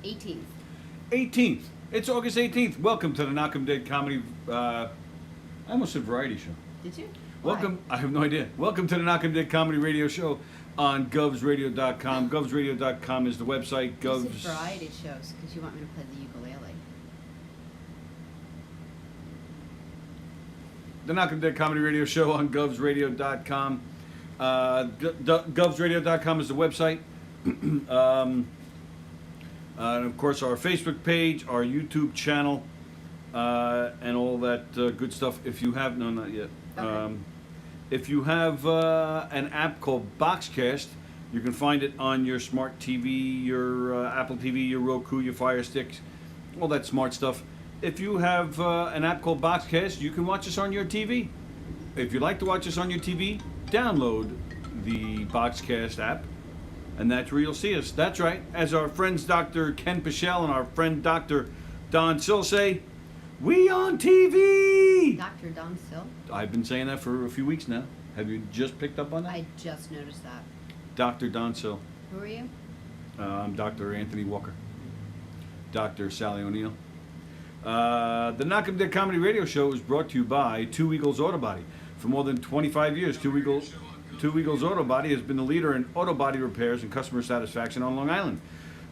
18th. 18th. It's August 18th. Welcome to the Knockem Dead Comedy. I almost said variety show. Did you? Welcome. I have no idea. Welcome to the Knockem Dead Comedy Radio Show on govsradio.com. Govsradio.com is the website. You said variety shows because you want me to play the ukulele. The Knockem Dead Comedy Radio Show on govsradio.com. Govsradio.com is the website. And of course, our Facebook page, our YouTube channel, and all that good stuff. If you have, no, not yet. Okay. If you have an app called Boxcast, you can find it on your smart TV, your Apple TV, your Roku, your Fire Sticks, all that smart stuff. If you have an app called Boxcast, you can watch us on your TV. If you'd like to watch us on your TV, download the Boxcast app, and that's where you'll see us. That's right. As our friends Dr. Ken Pichelle and our friend Dr. Don Sill say, we on TV! Dr. Don Sill? I've been saying that for a few weeks now. Have you just picked up on that? I just noticed that. Dr. Don Sill. Who are you? I'm Dr. Anthony Walker. Dr. Sallie O'Neill. The Knockem Dead Comedy Radio Show is brought to you by Two Eagles Auto Body. For more than 25 years, Two Eagles Auto Body has been the leader in auto body repairs and customer satisfaction on Long Island.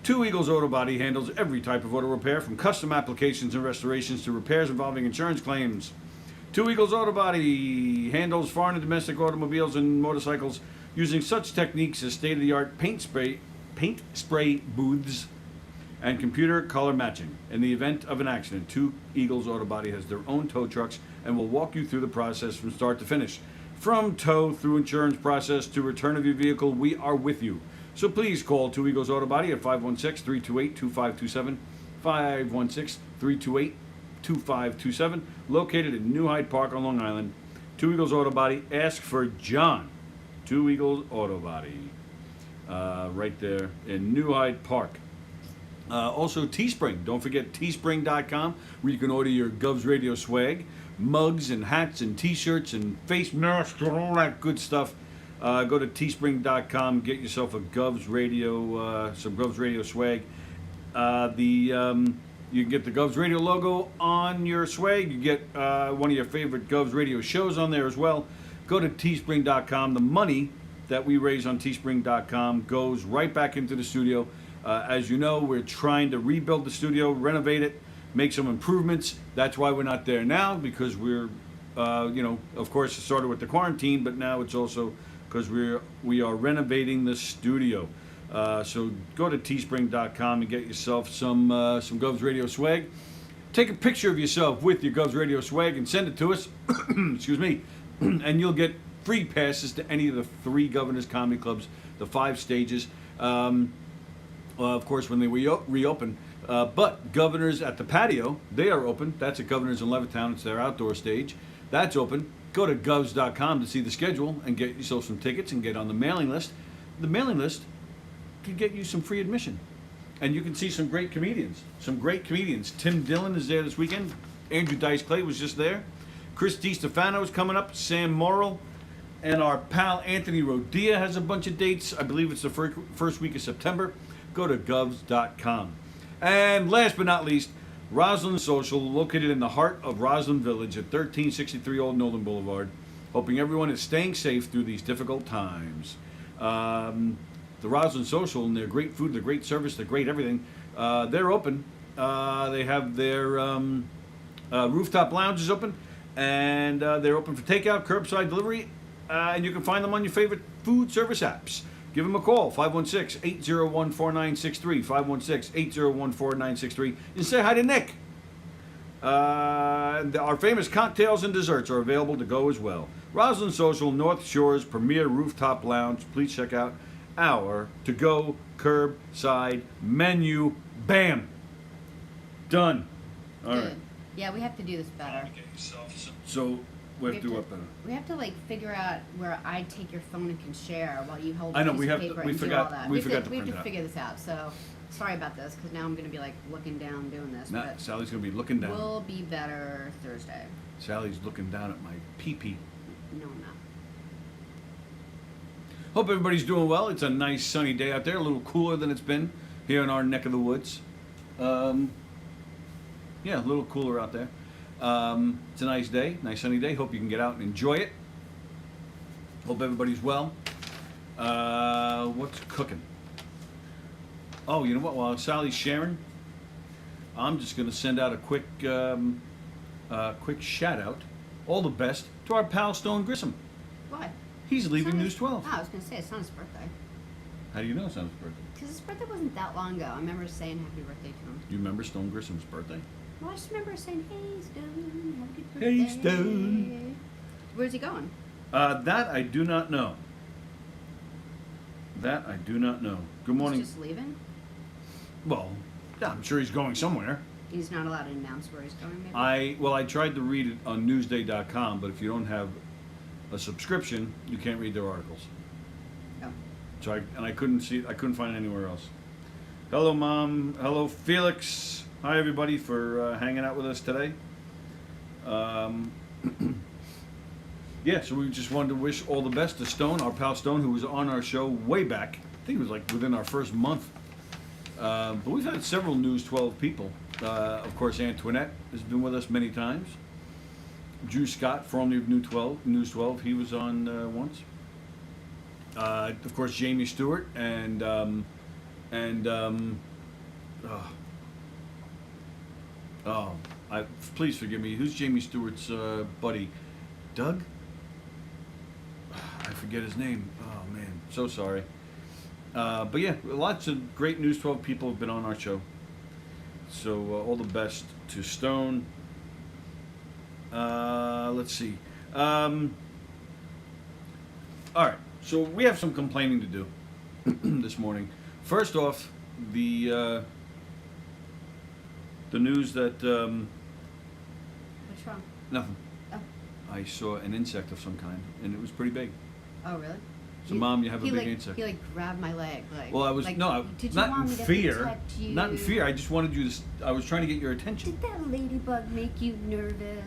Two Eagles Auto Body handles every type of auto repair, from custom applications and restorations to repairs involving insurance claims. Two Eagles Auto Body handles foreign and domestic automobiles and motorcycles using such techniques as state-of-the-art paint spray booths and computer color matching. In the event of an accident, Two Eagles Auto Body has their own tow trucks and will walk you through the process from start to finish. From tow through insurance process to return of your vehicle, we are with you. So please call Two Eagles Auto Body at 516-328-2527, 516-328-2527, located in New Hyde Park on Long Island. Two Eagles Auto Body. Ask for John. Two Eagles Auto Body. Right there in New Hyde Park. Also, Teespring. Don't forget teespring.com, where you can order your Govs Radio swag, mugs and hats and t-shirts and face masks and all that good stuff. Go to teespring.com, get yourself a Govs Radio, some Govs Radio swag. You can get the Govs Radio logo on your swag. You get one of your favorite Govs Radio shows on there as well. Go to teespring.com. The money that we raise on teespring.com goes right back into the studio. As you know, we're trying to rebuild the studio, renovate it, make some improvements. That's why we're not there now, because we're, of course, it started with the quarantine, but now it's also because we are renovating the studio. So go to teespring.com and get yourself some Govs Radio swag. Take a picture of yourself with your Govs Radio swag and send it to us. Excuse me. And you'll get free passes to any of the 3 Governors Comedy Clubs, the 5 stages. Of course, when they reopen. But Governors at the Patio, they are open. That's at Governors in Levittown. It's their outdoor stage. That's open. Go to govs.com to see the schedule and get yourself some tickets and get on the mailing list. The mailing list can get you some free admission. And you can see some great comedians. Tim Dillon is there this weekend. Andrew Dice Clay was just there. Chris DiStefano is coming up. Sam Morrill. And our pal Anthony Rodia has a bunch of dates. I believe it's the first week of September. Go to govs.com. And last but not least, Roslyn Social, located in the heart of Roslyn Village at 1363 Old Nolan Boulevard. Hoping everyone is staying safe through these difficult times. The Roslyn Social and their great food, their great service, their great everything, they're open. They have their rooftop lounges open, and they're open for takeout, curbside delivery, and you can find them on your favorite food service apps. Give them a call, 516-801-4963, 516-801-4963, and say hi to Nick. Our famous cocktails and desserts are available to go as well. Roslyn Social, North Shore's premier rooftop lounge. Please check out our to-go curbside menu. Bam! Done. All right. Yeah, we have to do this better. So, we have to do what better? We have to figure out where I take your phone and can share while you hold a I know, piece we of have to- paper we and forgot- do all that. we forgot to we have print to it out. figure this out. So sorry about this, because now I'm going to be looking down doing this. Nah, But Sally's going to be looking down. we'll be better Thursday. Sally's looking down at my pee-pee. No, I'm not. Hope everybody's doing well. It's a nice sunny day out there, a little cooler than it's been here in our neck of the woods. Yeah, a little cooler out there. It's a nice day, nice sunny day. Hope you can get out and enjoy it. Hope everybody's well. What's cooking? Oh, you know what? While Sallie's sharing, I'm just going to send out a quick shout out. All the best to our pal Stone Grissom. Why? He's leaving It's not News 12. Oh, I was going to say, it's not his birthday. How do you know it's not his birthday? Because his birthday wasn't that long ago. I remember saying happy birthday to him. Do you remember Stone Grissom's birthday? Well, I just remember saying, hey, Stone, happy birthday. Hey, Stone. Where's he going? That I do not know. That I do not know. Good morning. He's just leaving? Well, yeah, I'm sure he's going somewhere. He's not allowed to announce where he's going, maybe? I tried to read it on Newsday.com, but if you don't have a subscription, you can't read their articles. Oh. So I couldn't find it anywhere else. Hello, Mom. Hello, Felix. Hi, everybody, for hanging out with us today. Yeah, so we just wanted to wish all the best to Stone, our pal Stone, who was on our show way back. I think it was like within our first month. But we've had several News 12 people. Of course, Antoinette has been with us many times. Drew Scott, formerly of News 12, he was on once. Of course, Jamie Stewart please forgive me. Who's Jamie Stewart's buddy? Doug? I forget his name. Oh man, so sorry. But yeah, lots of great News 12 people have been on our show. So all the best to Stone. Let's see. All right, so we have some complaining to do this morning. First off, the news that What's wrong? nothing. Oh. I saw an insect of some kind, and it was pretty big. Oh, really? So, Mom, you have a big insect. He grabbed my leg. Well, I was like, did you not want in me to fear. protect you? Not in fear. I just wanted you to. I was trying to get your attention. Did that ladybug make you nervous?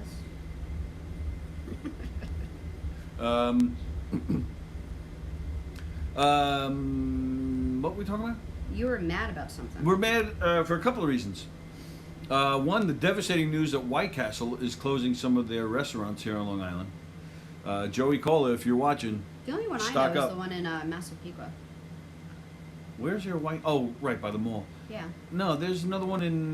What were we talking about? You were mad about something. We're mad for a couple of reasons. One, the devastating news that White Castle is closing some of their restaurants here on Long Island. Joey Cola, if you're watching, the only one I stock know up. is the one in Massapequa. Where's your White? Oh, right by the mall. Yeah. No, there's another one in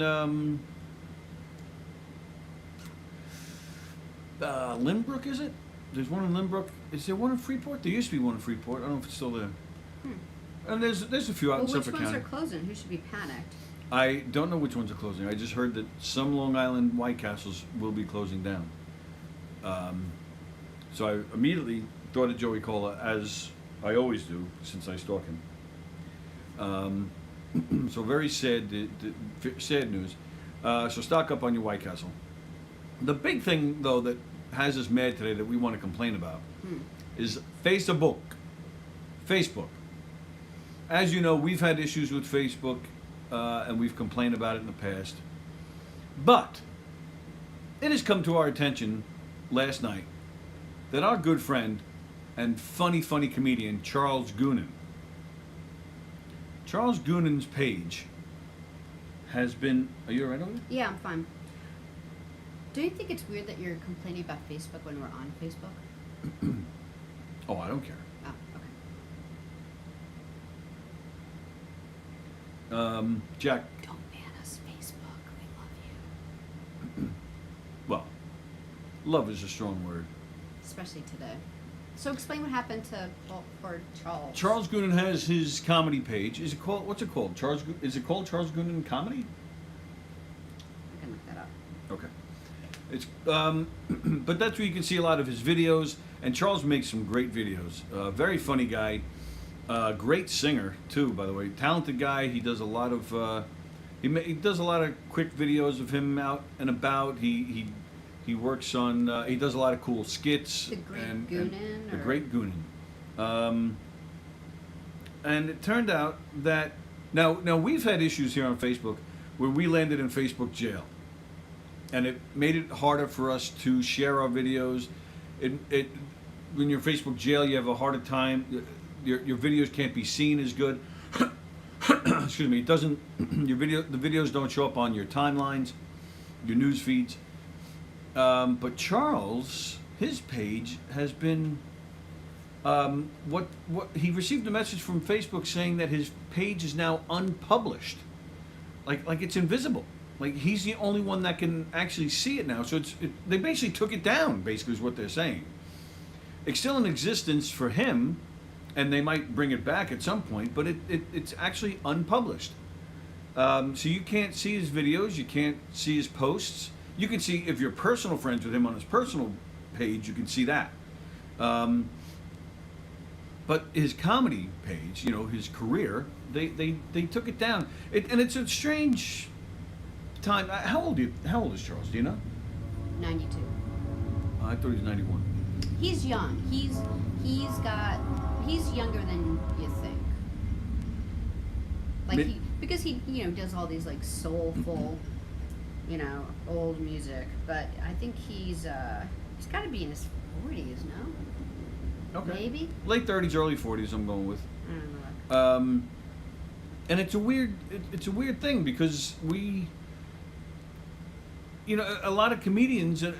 Lynbrook, is it? There's one in Lynbrook. Is there one in Freeport? There used to be one in Freeport. I don't know if it's still there. And there's a few out in Well, which Suffolk ones County. are closing? Who should be panicked? I don't know which ones are closing. I just heard that some Long Island White Castles will be closing down. So I immediately thought of Joey Cola, as I always do since I stalk him. So very sad, sad news. So stock up on your White Castle. The big thing, though, that has us mad today that we want to complain about is Facebook. As you know, we've had issues with Facebook, and we've complained about it in the past. But it has come to our attention last night that our good friend and funny comedian Charles Goonan, page has been. Are you alright over there? Yeah, I'm fine. Do you think it's weird that you're complaining about Facebook when we're on Facebook? Oh, I don't care. Oh, okay. Jack. Don't ban us, Facebook. We love you. Well, love is a strong word. Especially today. So explain what happened to for Charles. Charles Goonan has his comedy page. Is it called? What's it called? Is it called Charles Goonan Comedy? I can look that up. Okay. It's but that's where you can see a lot of his videos. And Charles makes some great videos. Very funny guy. Great singer too, by the way. Talented guy. He does a lot of he does a lot of quick videos of him out and about. He works on. He does a lot of cool skits. The Great Goonan. The Great Goonan. And it turned out that now we've had issues here on Facebook where we landed in Facebook jail, and it made it harder for us to share our videos. It when you're in Facebook jail, you have a harder time. Your videos can't be seen as good. excuse me, it doesn't, the videos don't show up on your timelines, your news feeds. But Charles, his page has been, what he received a message from Facebook saying that his page is now unpublished, like it's invisible. Like he's the only one that can actually see it now. So they basically took it down. Basically, is what they're saying. It's still in existence for him, and they might bring it back at some point. But it's actually unpublished. So you can't see his videos. You can't see his posts. You can see if you're personal friends with him on his personal page. You can see that. But his comedy page, you know, his career, they took it down. And it's a strange time. How old is Charles? Do you know? 92. I thought he was 91. He's young. He's younger than you think. Like because he does all these like soulful, old music. But I think he's got to be in his 40s, no? Okay. Maybe late 30s, early 40s. I'm going with. I don't know. And it's a weird thing because we, a lot of comedians, a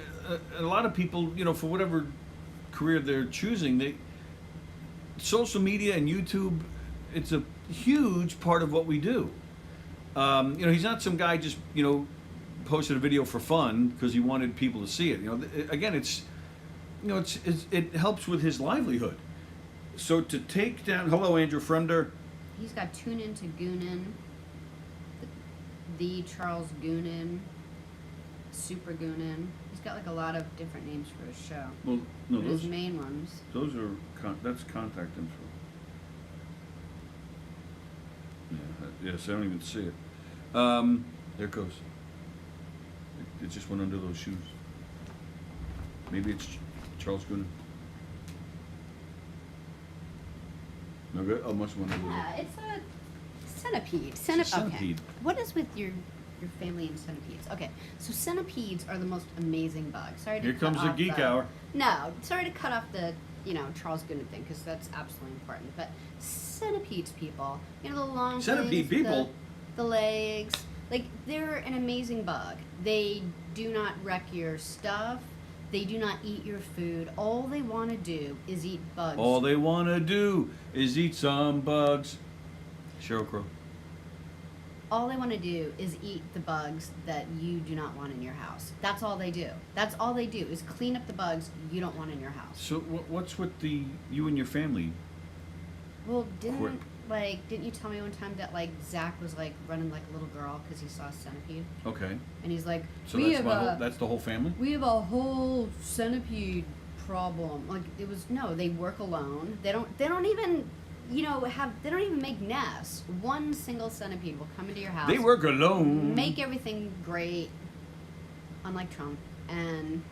lot of people, for whatever career they're choosing, social media and YouTube, it's a huge part of what we do. He's not some guy just, posted a video for fun because he wanted people to see it. Again, it helps with his livelihood. So to take down, hello, Andrew Fremder. He's got Tune Into Goonin, the Charles Goonin, Super Goonin. He's got like a lot of different names for his show. Well, no, his main ones. Those are that's contact info. Yes, I don't even see it. There it goes. It just went under those shoes. Maybe it's Charles Goonin. No good? Oh, must have went under Yeah, it's a centipede. It's a centipede. Okay. What is with your family and centipedes? Okay, so centipedes are the most amazing bugs. Sorry to Here comes the geek hour. No, sorry to cut off the Charles Goonin thing because that's absolutely important. But centipedes, people, the long Centipede legs, people? the legs, like they're an amazing bug. They do not wreck your stuff. They do not eat your food. All they want to do is eat bugs. All they want to do is eat some bugs. Sheryl Crow. All they want to do is eat the bugs that you do not want in your house. That's all they do. That's all they do is clean up the bugs you don't want in your house. So what's with you and your family? Well, didn't you tell me one time that like Zach was like running like a little girl because he saw a centipede? Okay. And he's like, So that's the whole family? We have a whole centipede problem. Like they work alone. They don't even they don't even make nests. One single centipede will come into your house. They work alone. Make everything great, unlike Trump, and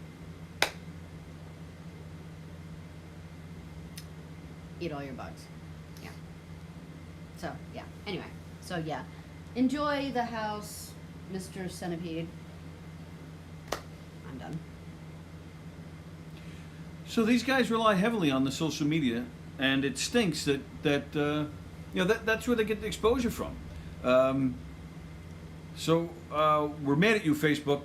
eat all your bugs. Yeah. So, yeah. Anyway. So, yeah. Enjoy the house, Mr. Centipede. I'm done. So these guys rely heavily on the social media, and it stinks that that's where they get the exposure from. So we're mad at you, Facebook.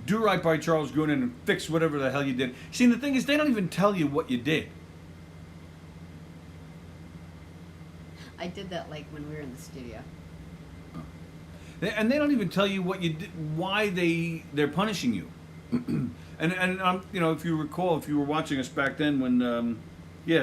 Do right by Charles Goonin and fix whatever the hell you did. See, the thing is, they don't even tell you what you did. I did that like when we were in the studio. And they don't even tell you what you did, why they're punishing you. and if you recall, if you were watching us back then when,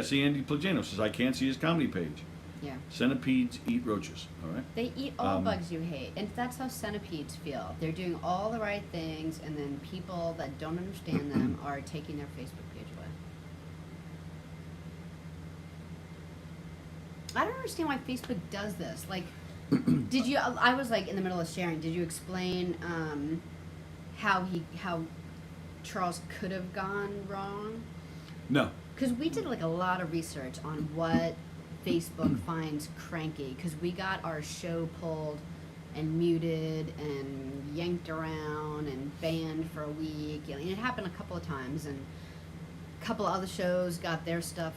see, Andy Plagano says, I can't see his comedy page. Yeah. Centipedes eat roaches, all right? They eat all bugs you hate, and that's how centipedes feel. They're doing all the right things, and then people that don't understand them are taking their Facebook page away. I don't understand why Facebook does this. Like, I was like in the middle of sharing. Did you explain how Charles could have gone wrong? No. Because we did like a lot of research on what Facebook finds cranky. Because we got our show pulled and muted and yanked around and banned for a week. And it happened a couple of times, and a couple of other shows got their stuff,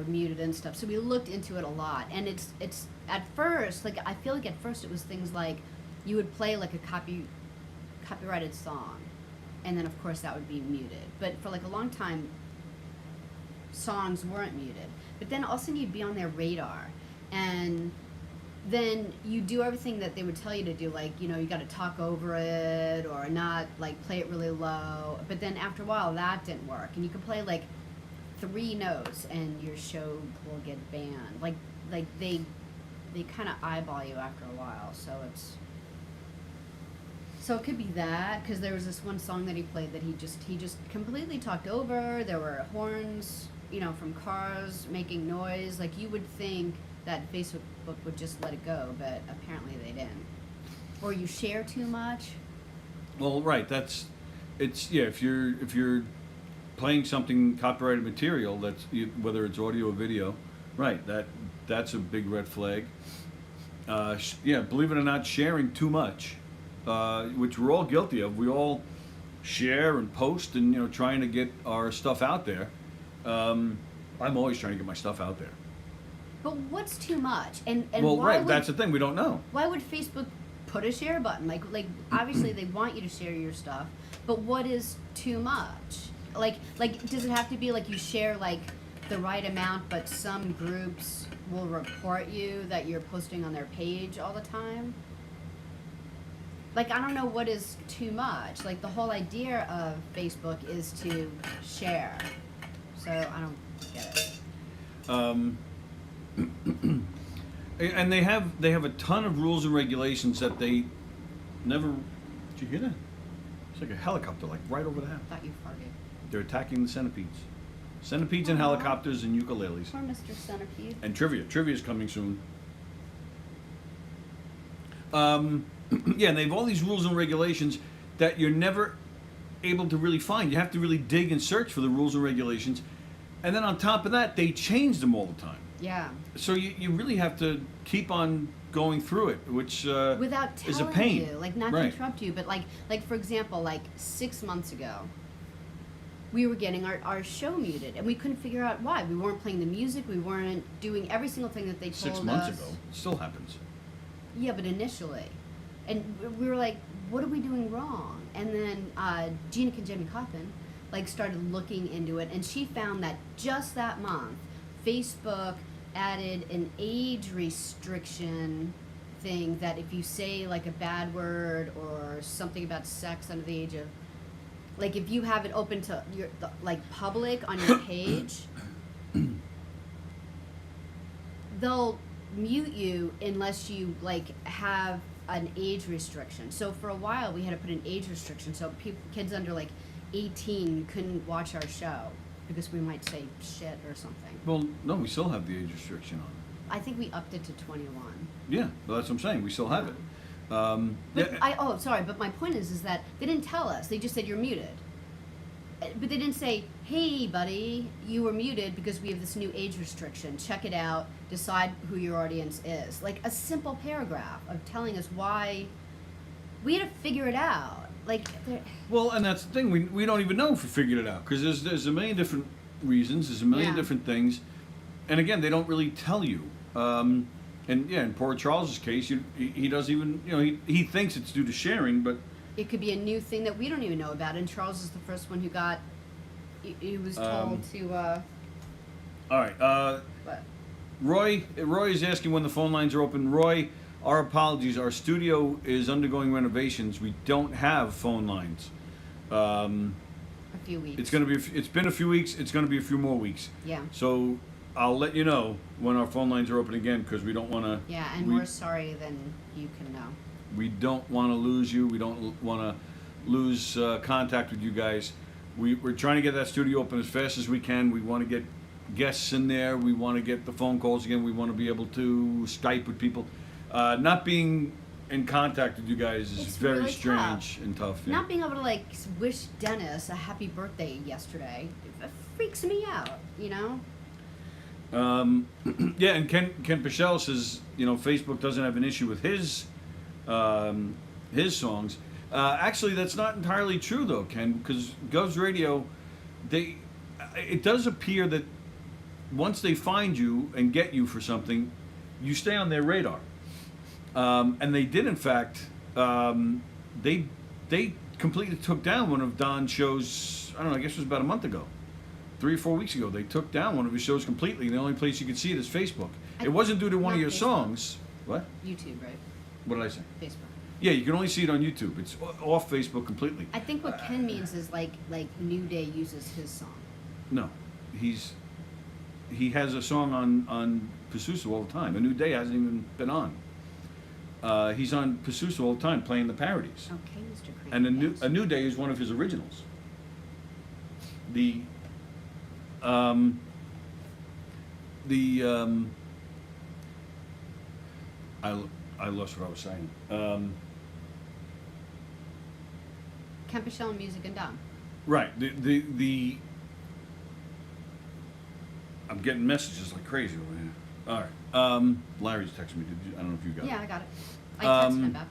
muted and stuff. So we looked into it a lot, and it's at first, like I feel like at first it was things like you would play like a copyrighted song, and then of course that would be muted. But for like a long time, songs weren't muted. But then all of a sudden you'd be on their radar, and then you do everything that they would tell you to do, like, you know, you got to talk over it or not, like, play it really low. But then after a while, that didn't work, and you could play like 3 notes, and your show will get banned. Like they kind of eyeball you after a while. So it could be that, because there was this one song that he played that he just completely talked over. There were horns, you know, from cars making noise. Like, you would think that Facebook would just let it go, but apparently they didn't. Or you share too much. Well, right. If you're playing something copyrighted material, whether it's audio or video, right? That's a big red flag. Believe it or not, sharing too much, which we're all guilty of. We all share and post, and, you know, trying to get our stuff out there. I'm always trying to get my stuff out there. But what's too much? And well, why right, that's the thing, we don't know. Why would Facebook put a share button? Like obviously they want you to share your stuff, but what is too much? Like does it have to be like you share like the right amount, but some groups will report you that you're posting on their page all the time? Like, I don't know what is too much. Like, the whole idea of Facebook is to share. So I don't get it. And they have a ton of rules and regulations that they never. Did you hear that? It's like a helicopter, like right over there. I thought you farted. They're attacking the centipedes. Centipedes and helicopters and ukuleles. Poor Mr. Centipede. And trivia. Trivia's coming soon. And they have all these rules and regulations that you're never able to really find. You have to really dig and search for the rules and regulations. And then on top of that, they change them all the time. Yeah. So you really have to keep on going through it, which without is a telling pain. you, like, not to interrupt you, but like for example, like 6 months ago, we were getting our show muted, and we couldn't figure out why. We weren't playing the music. We weren't doing every single thing that they told us. 6 months ago, it still happens. Yeah, but initially, and we were like, what are we doing wrong? And then Gina Knockem like started looking into it, and she found that just that month, Facebook added an age restriction thing that if you say like a bad word or something about sex under the age of, like, if you have it open to your like public on your page, they'll mute you unless you like have an age restriction. So for a while we had to put an age restriction, so kids under like 18 couldn't watch our show because we might say shit or something. Well, no, we still have the age restriction on it. I think we upped it to 21. Yeah, well, that's what I'm saying. We still have it. But but my point is that they didn't tell us. They just said you're muted. But they didn't say, hey, buddy, you were muted because we have this new age restriction. Check it out. Decide who your audience is. Like a simple paragraph of telling us why. We had to figure it out. Well, and that's the thing. We don't even know if we figured it out, because there's a million different reasons. There's a million different things. And again, they don't really tell you. And yeah, in poor Charles's case, he doesn't even, you know, he thinks it's due to sharing, but it could be a new thing that we don't even know about. And Charles is the first one who got, he was told to. All right. What? Roy is asking when the phone lines are open. Roy, our apologies. Our studio is undergoing renovations. We don't have phone lines. A few weeks. It's been a few weeks. It's going to be a few more weeks. Yeah. So I'll let you know when our phone lines are open again, because we don't want to. Yeah, and we're sorry than you can know. We don't want to lose you. We don't want to lose contact with you guys. We're trying to get that studio open as fast as we can. We want to get guests in there. We want to get the phone calls again. We want to be able to Skype with people. Not being in contact with you guys is very really strange and tough. Yeah. Not being able to like wish Dennis a happy birthday yesterday, it freaks me out, you know? Yeah, and Ken Pichelle says, you know, Facebook doesn't have an issue with his songs. Actually, that's not entirely true though, Ken, because Gov's Radio, it does appear that once they find you and get you for something, you stay on their radar. And they did, in fact, they completely took down one of Don's shows. I don't know. I guess it was about a month ago, 3 or 4 weeks ago. They took down one of his shows completely. And the only place you could see it is Facebook. It wasn't due to one of Not your Facebook. songs. What? YouTube, right? What did I say? Facebook. Yeah, you can only see it on YouTube. It's off Facebook completely. I think what Ken means is like New Day uses his song. No, he has a song on Pasusa all the time. A New Day hasn't even been on. He's on Pasusa all the time playing the parodies. Okay, Mr. Crank. And yes. a New Day is one of his originals. I lost what I was saying. Ken Pichelle, Music and Dom. Right. I'm getting messages like crazy over here. All right. Larry's texting me. I don't know if you got it. Yeah, I got it. I texted him back.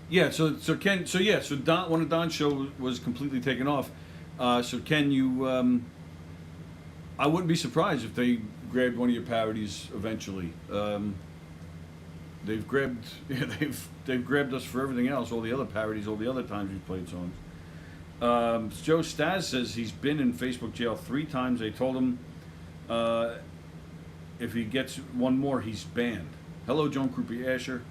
Yeah. So Ken. So Don, one of Don's show was completely taken off. So Ken, you. I wouldn't be surprised if they grabbed one of your parodies eventually. They've grabbed. Yeah, they've grabbed us for everything else. All the other parodies. All the other times we've played songs. Joe Stas says he's been in Facebook jail 3 times. They told him if he gets one more, he's banned. Hello, Joan Krupe Asher.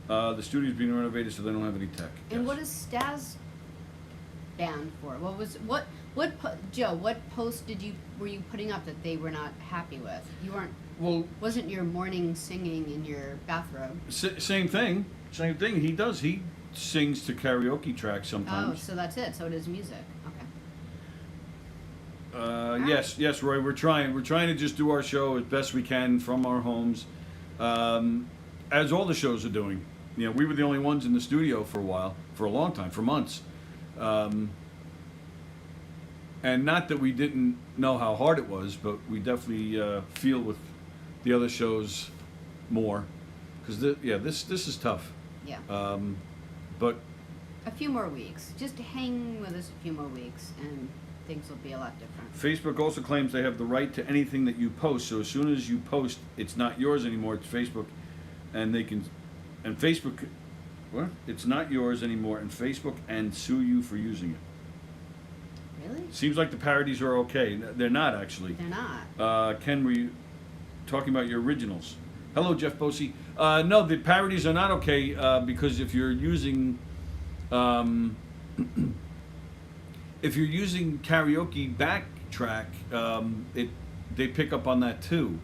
The studio's being renovated, so they don't have any tech. And Yes. what is Stas banned for? Joe? What post were you putting up that they were not happy with? You weren't. Well, Wasn't your morning singing in your bathrobe? same thing. Same thing. He does. He sings to karaoke tracks Oh, sometimes. so that's it. So it is music. Okay. Yes, Roy. We're trying to just do our show as best we can from our homes, as all the shows are doing. You know, we were the only ones in the studio for a long time, for months, and not that we didn't know how hard it was, but we definitely feel with the other shows more, because this is tough. Yeah. But A few more weeks. Just hang with us a few more weeks, and things will be a lot different. Facebook also claims they have the right to anything that you post. So as soon as you post, it's not yours anymore. It's Facebook, and Facebook, what? It's not yours anymore, and Facebook and sue you for using it. Really? Seems like the parodies are okay. They're not actually. They're not. Ken, were you talking about your originals? Hello, Jeff Bosey. No, the parodies are not okay because if you're using karaoke backtrack, they pick up on that too.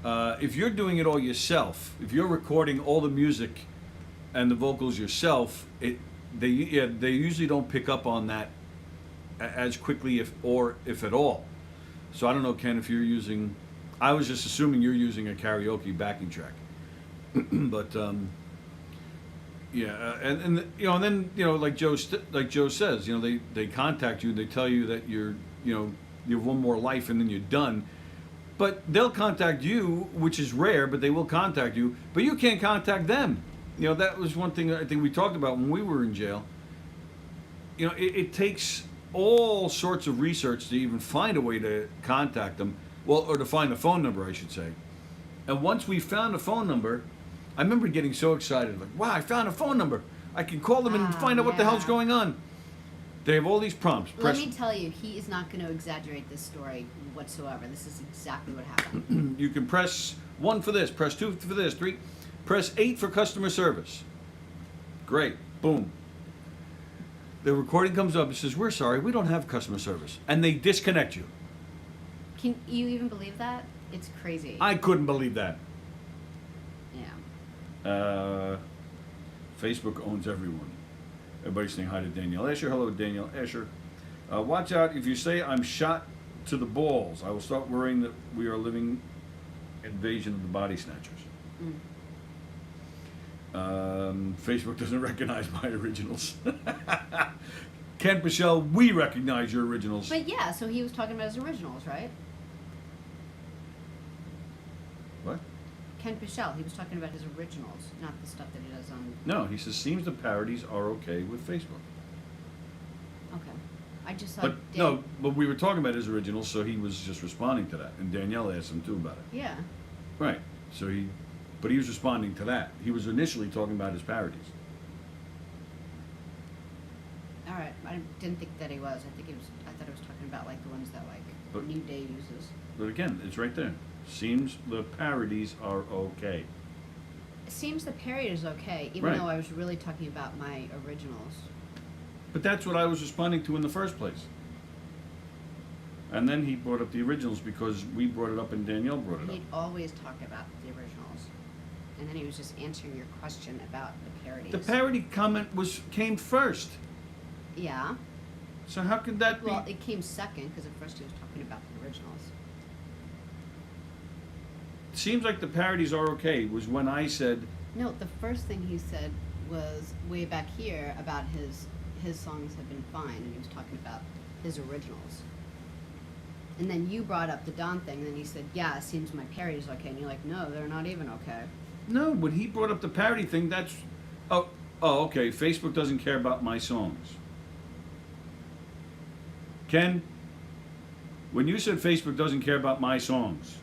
If you're doing it all yourself, if you're recording all the music and the vocals yourself, they usually don't pick up on that as quickly if at all. So I don't know, Ken, if you're using. I was just assuming you're using a karaoke backing track, but and then like Joe says, they contact you, they tell you that you have one more life and then you're done, but they'll contact you, which is rare, but they will contact you, but you can't contact them. That was one thing I think we talked about when we were in jail. It takes all sorts of research to even find a way to contact them. Well, or to find the phone number, I should say. And once we found a phone number, I remember getting so excited, like, wow, I found a phone number. I can call them and find out what the hell's going on. They have all these prompts. Let me tell you, he is not going to exaggerate this story whatsoever. This is exactly what happened. You can press 1 for this, press 2 for this, 3, press 8 for customer service. Great, boom. The recording comes up and says, we're sorry, we don't have customer service. And they disconnect you. Can you even believe that? It's crazy. I couldn't believe that. Yeah. Facebook owns everyone. Everybody's saying hi to Danielle Asher. Hello, Danielle Asher. Watch out. If you say I'm shot to the balls, I will start worrying that we are living invasion of the body snatchers. Facebook doesn't recognize my originals. Ken Pichelle, we recognize your originals. But yeah, so he was talking about his originals, right? What? Ken Pichelle, he was talking about his originals, not the stuff that he does on. No, he says seems the parodies are okay with Facebook. Okay. I just thought. But we were talking about his originals, so he was just responding to that, and Danielle asked him too about it. Yeah. Right. So but he was responding to that. He was initially talking about his parodies. All right, I didn't think that he was. I thought he was talking about like the ones that But- New Day uses. But again, it's right there. Seems the parodies are okay. It seems the parody is okay, even Right. though I was really talking about my originals. But that's what I was responding to in the first place. And then he brought up the originals because we brought it up and Danielle brought it up. He'd always talk about the originals, and then he was just answering your question about the parodies. The parody comment came first. Yeah. So how could that be? Well, it came second because at first he was talking about the originals. Seems like the parodies are okay was when I said, No, the first thing he said was way back here about his songs have been fine, and he was talking about his originals. And then you brought up the Don thing, and then he said, yeah, it seems my parody's okay. And you're like, no, they're not even okay. no, when he brought up the parody thing, oh, okay, Facebook doesn't care about my songs. Ken, when you said Facebook doesn't care about my songs,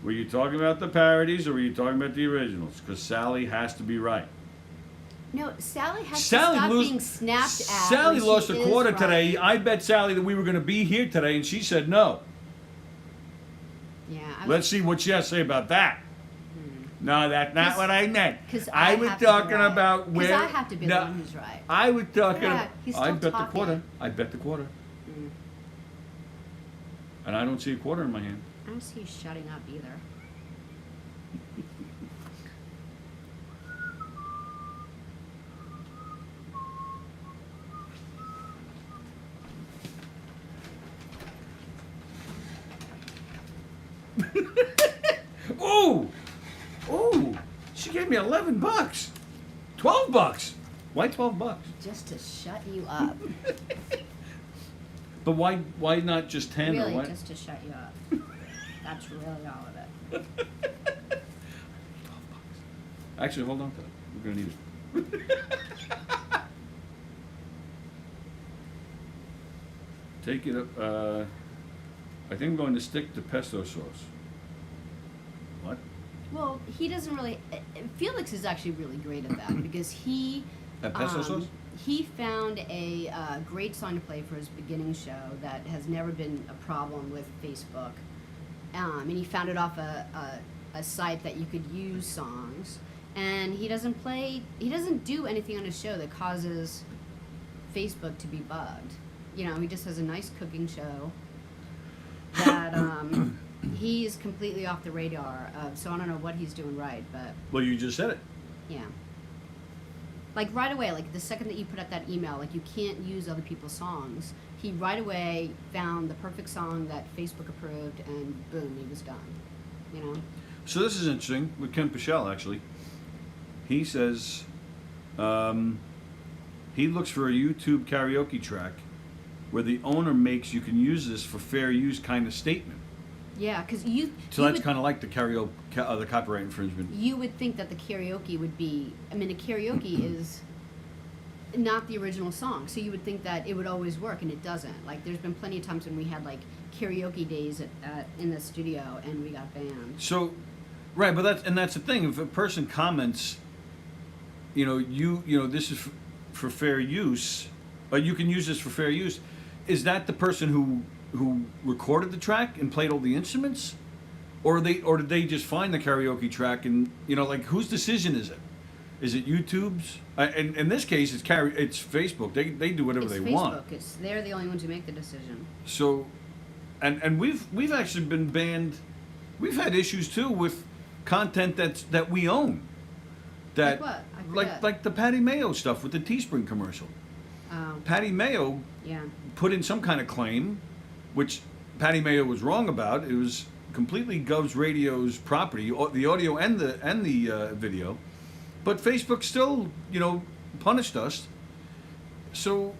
were you talking about the parodies or were you talking about the originals? Because Sallie has to be right. No, Sallie has to stop being snapped at. Sallie when lost she a is quarter right. today. I bet Sallie that we were going to be here today, and she said no. Yeah. Let's see what she has to say about that. No, that's not 'Cause- what I meant. 'cause I I was have to be talking right. about 'Cause where. I have to be the No, one who's right. I was talking. Yeah, he's I still bet the talking. quarter. I bet the quarter. Mm. And I don't see a quarter in my hand. I don't see you shutting up either. Ooh, ooh! She gave me $11, $12. Why $12? Just to shut you up. But why not just 10 Really, or what? just to shut you up. That's really all of it. $12. Actually, hold on to that. We're gonna need it. Take it up. I think I'm going to stick to pesto sauce. What? Well, he doesn't really. Felix is actually really great at that because he. At pesto sauce? He found a great song to play for his beginning show that has never been a problem with Facebook, and he found it off a site that you could use songs. And he doesn't do anything on his show that causes Facebook to be bugged. You know, he just has a nice cooking show that he's completely off the radar of, so I don't know what he's doing right, but Well, you just said it. yeah. Like right away, like the second that you put out that email, like you can't use other people's songs, he right away found the perfect song that Facebook approved and boom, he was done. You know? So this is interesting with Ken Pichelle, actually. He says he looks for a YouTube karaoke track where the owner makes you can use this for fair use kind of statement. Yeah, because So that's kind of like the the copyright infringement. you would think that the karaoke would be, I mean, a karaoke is not the original song, so you would think that it would always work, and it doesn't. Like, there's been plenty of times when we had, like, karaoke days in the studio, and we got banned. So, right, but that's the thing. If a person comments, you know, this is for fair use, but you can use this for fair use. Is that the person who recorded the track and played all the instruments, or did they just find the karaoke track and like whose decision is it? Is it YouTube's? And in this case, it's Facebook. They do whatever It's they Facebook. want. They're the only ones who make the decision. So, and we've actually been banned. We've had issues too with content that we own. Like what? I forget. Like the Patty Mayo stuff with the Teespring commercial. Patty Mayo Yeah. put in some kind of claim, which Patty Mayo was wrong about. It was completely Gov's Radio's property, the audio and the video. But Facebook still, punished us. So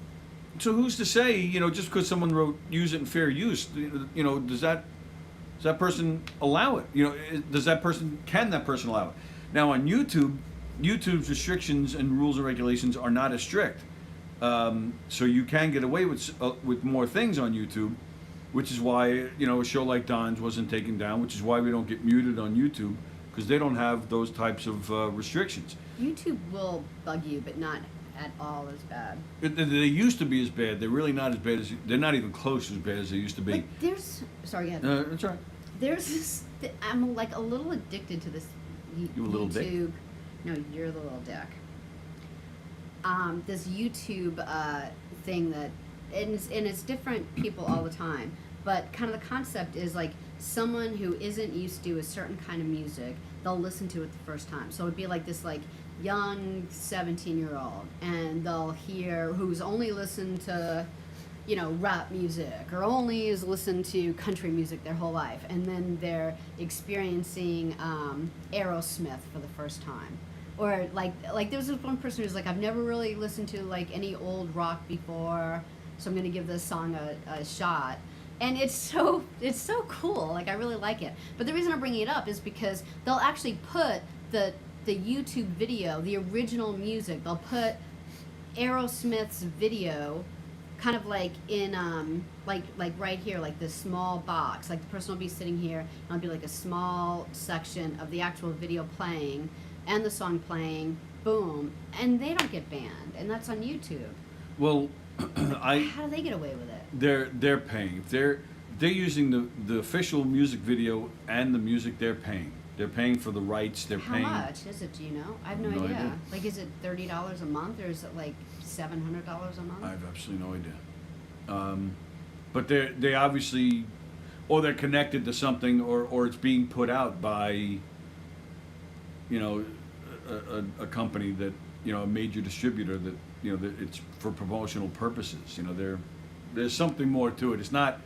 who's to say, just because someone wrote "use it in fair use," does that person allow it? Can that person allow it? Now on YouTube's restrictions and rules and regulations are not as strict. So you can get away with more things on YouTube, which is why a show like Don's wasn't taken down, which is why we don't get muted on YouTube, because they don't have those types of restrictions. YouTube will bug you, but not at all as bad. They used to be as bad. They're really not as bad as. They're not even close as bad as they used to be. Like there's, sorry, yeah. That's all right. There's this, I'm like a little addicted to this You a little dick? YouTube. No, you're the little dick. This YouTube thing that, and it's different people all the time, but kind of the concept is like someone who isn't used to a certain kind of music, they'll listen to it the first time. So it'd be like this like young 17-year-old, and they'll hear, who's only listened to, you know, rap music or only has listened to country music their whole life, and then they're experiencing Aerosmith for the first time. Or like there was this one person who's like, I've never really listened to like any old rock before, so I'm gonna give this song a shot. And it's so cool. Like I really like it. But the reason I'm bringing it up is because they'll actually put the YouTube video, the original music. They'll put Aerosmith's video, kind of like in like right here, like this small box. Like the person will be sitting here, and it'll be like a small section of the actual video playing and the song playing. Boom, and they don't get banned, and that's on YouTube. Well, How do they get away with it? They're paying. They're using the official music video and the music they're paying. They're paying for the rights. They're How paying. much is it? Do you know? I have no, idea. Like, is it $30 a month, or is it like $700 a month? I have absolutely no idea. But they obviously, or they're connected to something, or it's being put out by, you know, a company that, you know, a major distributor that, you know, that it's for promotional purposes. You know, there's something more to it. It's not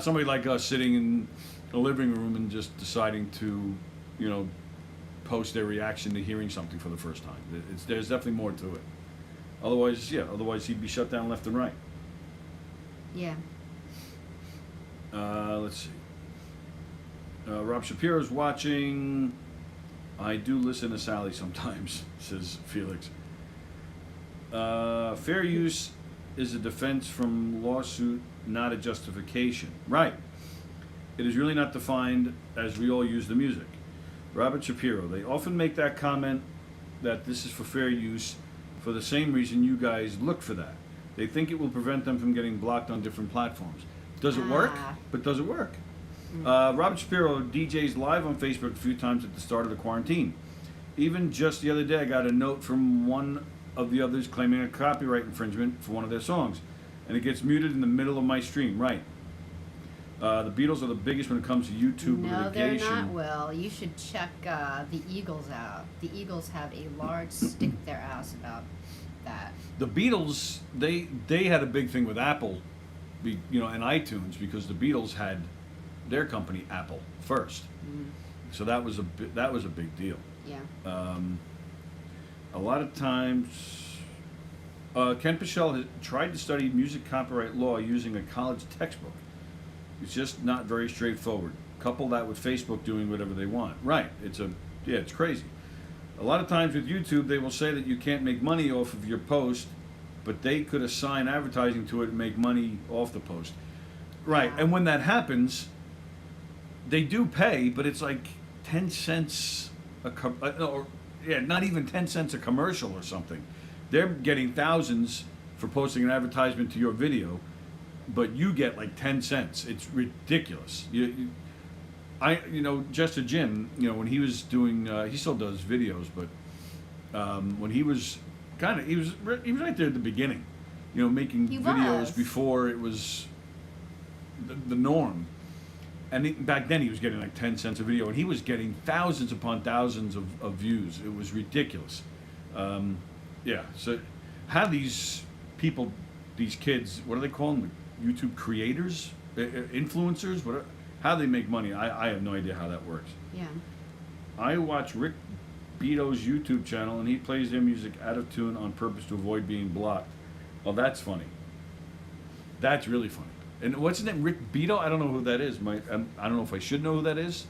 somebody like us sitting in a living room and just deciding to, you know, post their reaction to hearing something for the first time. There's definitely more to it. Otherwise he'd be shut down left and right. Yeah. Let's see. Rob Shapiro's watching. I do listen to Sallie sometimes, says Felix. Fair use is a defense from lawsuit, not a justification. Right. It is really not defined as we all use the music. Robert Shapiro, they often make that comment that this is for fair use for the same reason you guys look for that. They think it will prevent them from getting blocked on different platforms. Does it work? But does it work? Robert Shapiro DJs live on Facebook a few times at the start of the quarantine. Even just the other day, I got a note from one of the others claiming a copyright infringement for one of their songs, and it gets muted in the middle of my stream. Right. The Beatles are the biggest when it comes to YouTube No, litigation. they're not, Will. You should check the Eagles out. The Eagles have a large stick up their ass about that. The Beatles, they had a big thing with Apple, you know, and iTunes, because the Beatles had their company Apple first. So that was a big deal. Yeah. A lot of times, Ken Pichel has tried to study music copyright law using a college textbook. It's just not very straightforward. Couple that with Facebook doing whatever they want. Right. It's crazy. A lot of times with YouTube, they will say that you can't make money off of your post, but they could assign advertising to it and make money off the post. Right. Yeah. And when that happens, they do pay, but it's like 10 cents not even 10 cents a commercial or something. They're getting thousands for posting an advertisement to your video, but you get like 10 cents. It's ridiculous. You know, Jester Jim, you know, when he was doing, he still does videos, but when he was he was right there at the beginning, you know, making videos before it was the norm. And back then he was getting like 10 cents a video, and he was getting thousands upon thousands of views. It was ridiculous. So how these people, these kids, what do they call them? YouTube creators? Influencers? How they make money? I have no idea how that works. Yeah. I watch Rick Beato's YouTube channel, and he plays their music out of tune on purpose to avoid being blocked. Oh, that's funny. That's really funny. And what's his name? Rick Beato? I don't know who that is. I don't know if I should know who that is.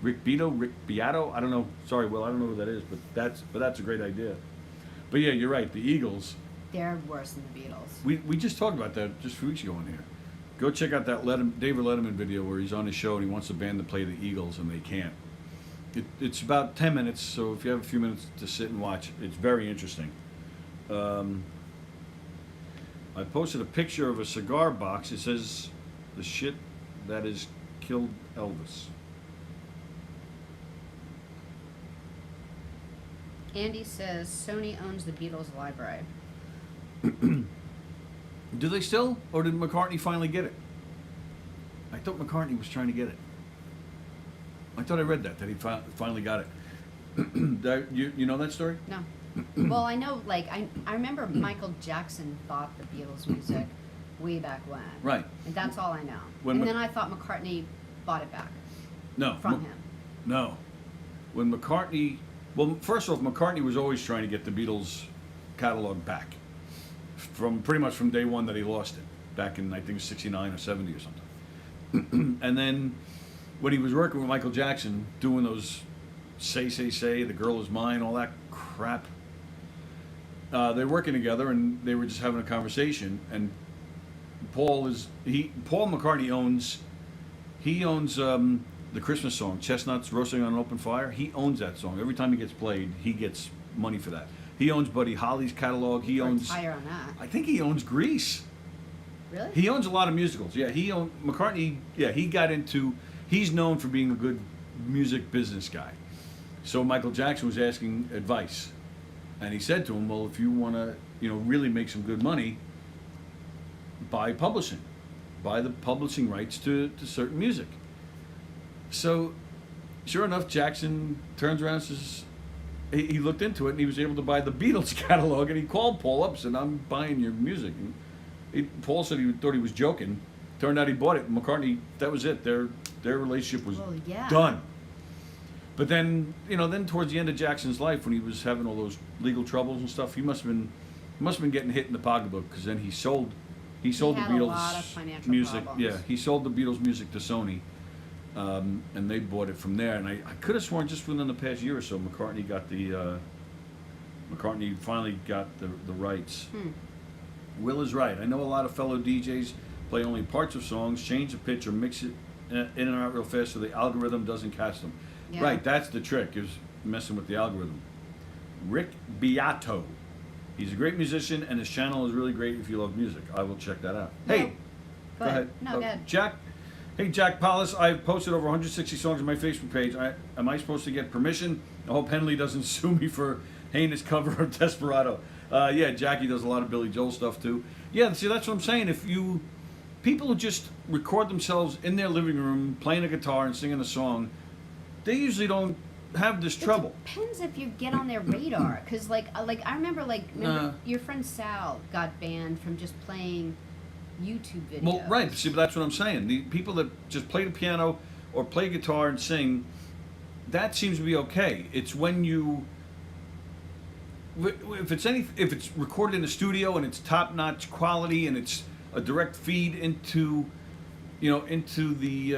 Rick Beato? Rick Beato? I don't know. Sorry, Will, I don't know who that is, but that's a great idea. But yeah, you're right. The Eagles. They're worse than the Beatles. We just talked about that just a few weeks ago in here. Go check out that David Letterman video where he's on his show and he wants the band to play the Eagles and they can't. It's about 10 minutes, so if you have a few minutes to sit and watch, it's very interesting. I posted a picture of a cigar box. It says the shit that has killed Elvis. Andy says Sony owns the Beatles library. Do they still, or did McCartney finally get it? I thought McCartney was trying to get it. I thought I read that he finally got it. You know that story? No. Well, I know, like, I remember Michael Jackson bought the Beatles music way back when. Right. And that's all I know. When and then I thought McCartney bought it back No. from him. No. When McCartney, well, first off, McCartney was always trying to get the Beatles catalog back. From pretty much from day one that he lost it. Back in, I think, 69 or 70 or something. And then when he was working with Michael Jackson, doing those say, the girl is mine, all that crap, they were working together and they were just having a conversation. And Paul McCartney owns the Christmas song, Chestnuts Roasting on an Open Fire. He owns that song. Every time he gets played, he gets money for that. He owns Buddy Holly's catalog. He owns. Higher on that. I think he owns Grease. Really? He owns a lot of musicals. Yeah, McCartney. Yeah, he got into. He's known for being a good music business guy. So Michael Jackson was asking advice, and he said to him, "Well, if you want to, really make some good money, buy publishing, buy the publishing rights to certain music." So, sure enough, Jackson turns around and says. He looked into it and he was able to buy the Beatles catalog, and he called Paul up and said, "I'm buying your music." And Paul said he thought he was joking. Turned out he bought it. McCartney, that was it. Their relationship was done. But then, then towards the end of Jackson's life, when he was having all those legal troubles and stuff, he must have been getting hit in the pocketbook, because then he sold the Beatles a lot of financial music. problems. Yeah, he sold the Beatles music to Sony. And they bought it from there, and I could have sworn just within the past year or so, McCartney finally got the rights. Will is right. I know a lot of fellow DJs play only parts of songs, change the pitch, or mix it in and out real fast so the algorithm doesn't catch them. Yeah. Right, that's the trick, is messing with the algorithm. Rick Beato. He's a great musician, and his channel is really great if you love music. I will check that out. No. Hey, Go ahead. No, go ahead. Jack. Hey, Jack Paulus, I've posted over 160 songs on my Facebook page. Am I supposed to get permission? I hope Henley doesn't sue me for heinous cover of Desperado. Yeah, Jackie does a lot of Billy Joel stuff too. Yeah, see, that's what I'm saying. People who just record themselves in their living room playing a guitar and singing a song, they usually don't have this trouble. It depends if you get on their radar, because like I remember your friend Sal got banned from just playing YouTube videos. Well, right. See, but that's what I'm saying. The people that just play the piano or play guitar and sing, that seems to be okay. It's when if it's recorded in a studio and it's top-notch quality and it's a direct feed into the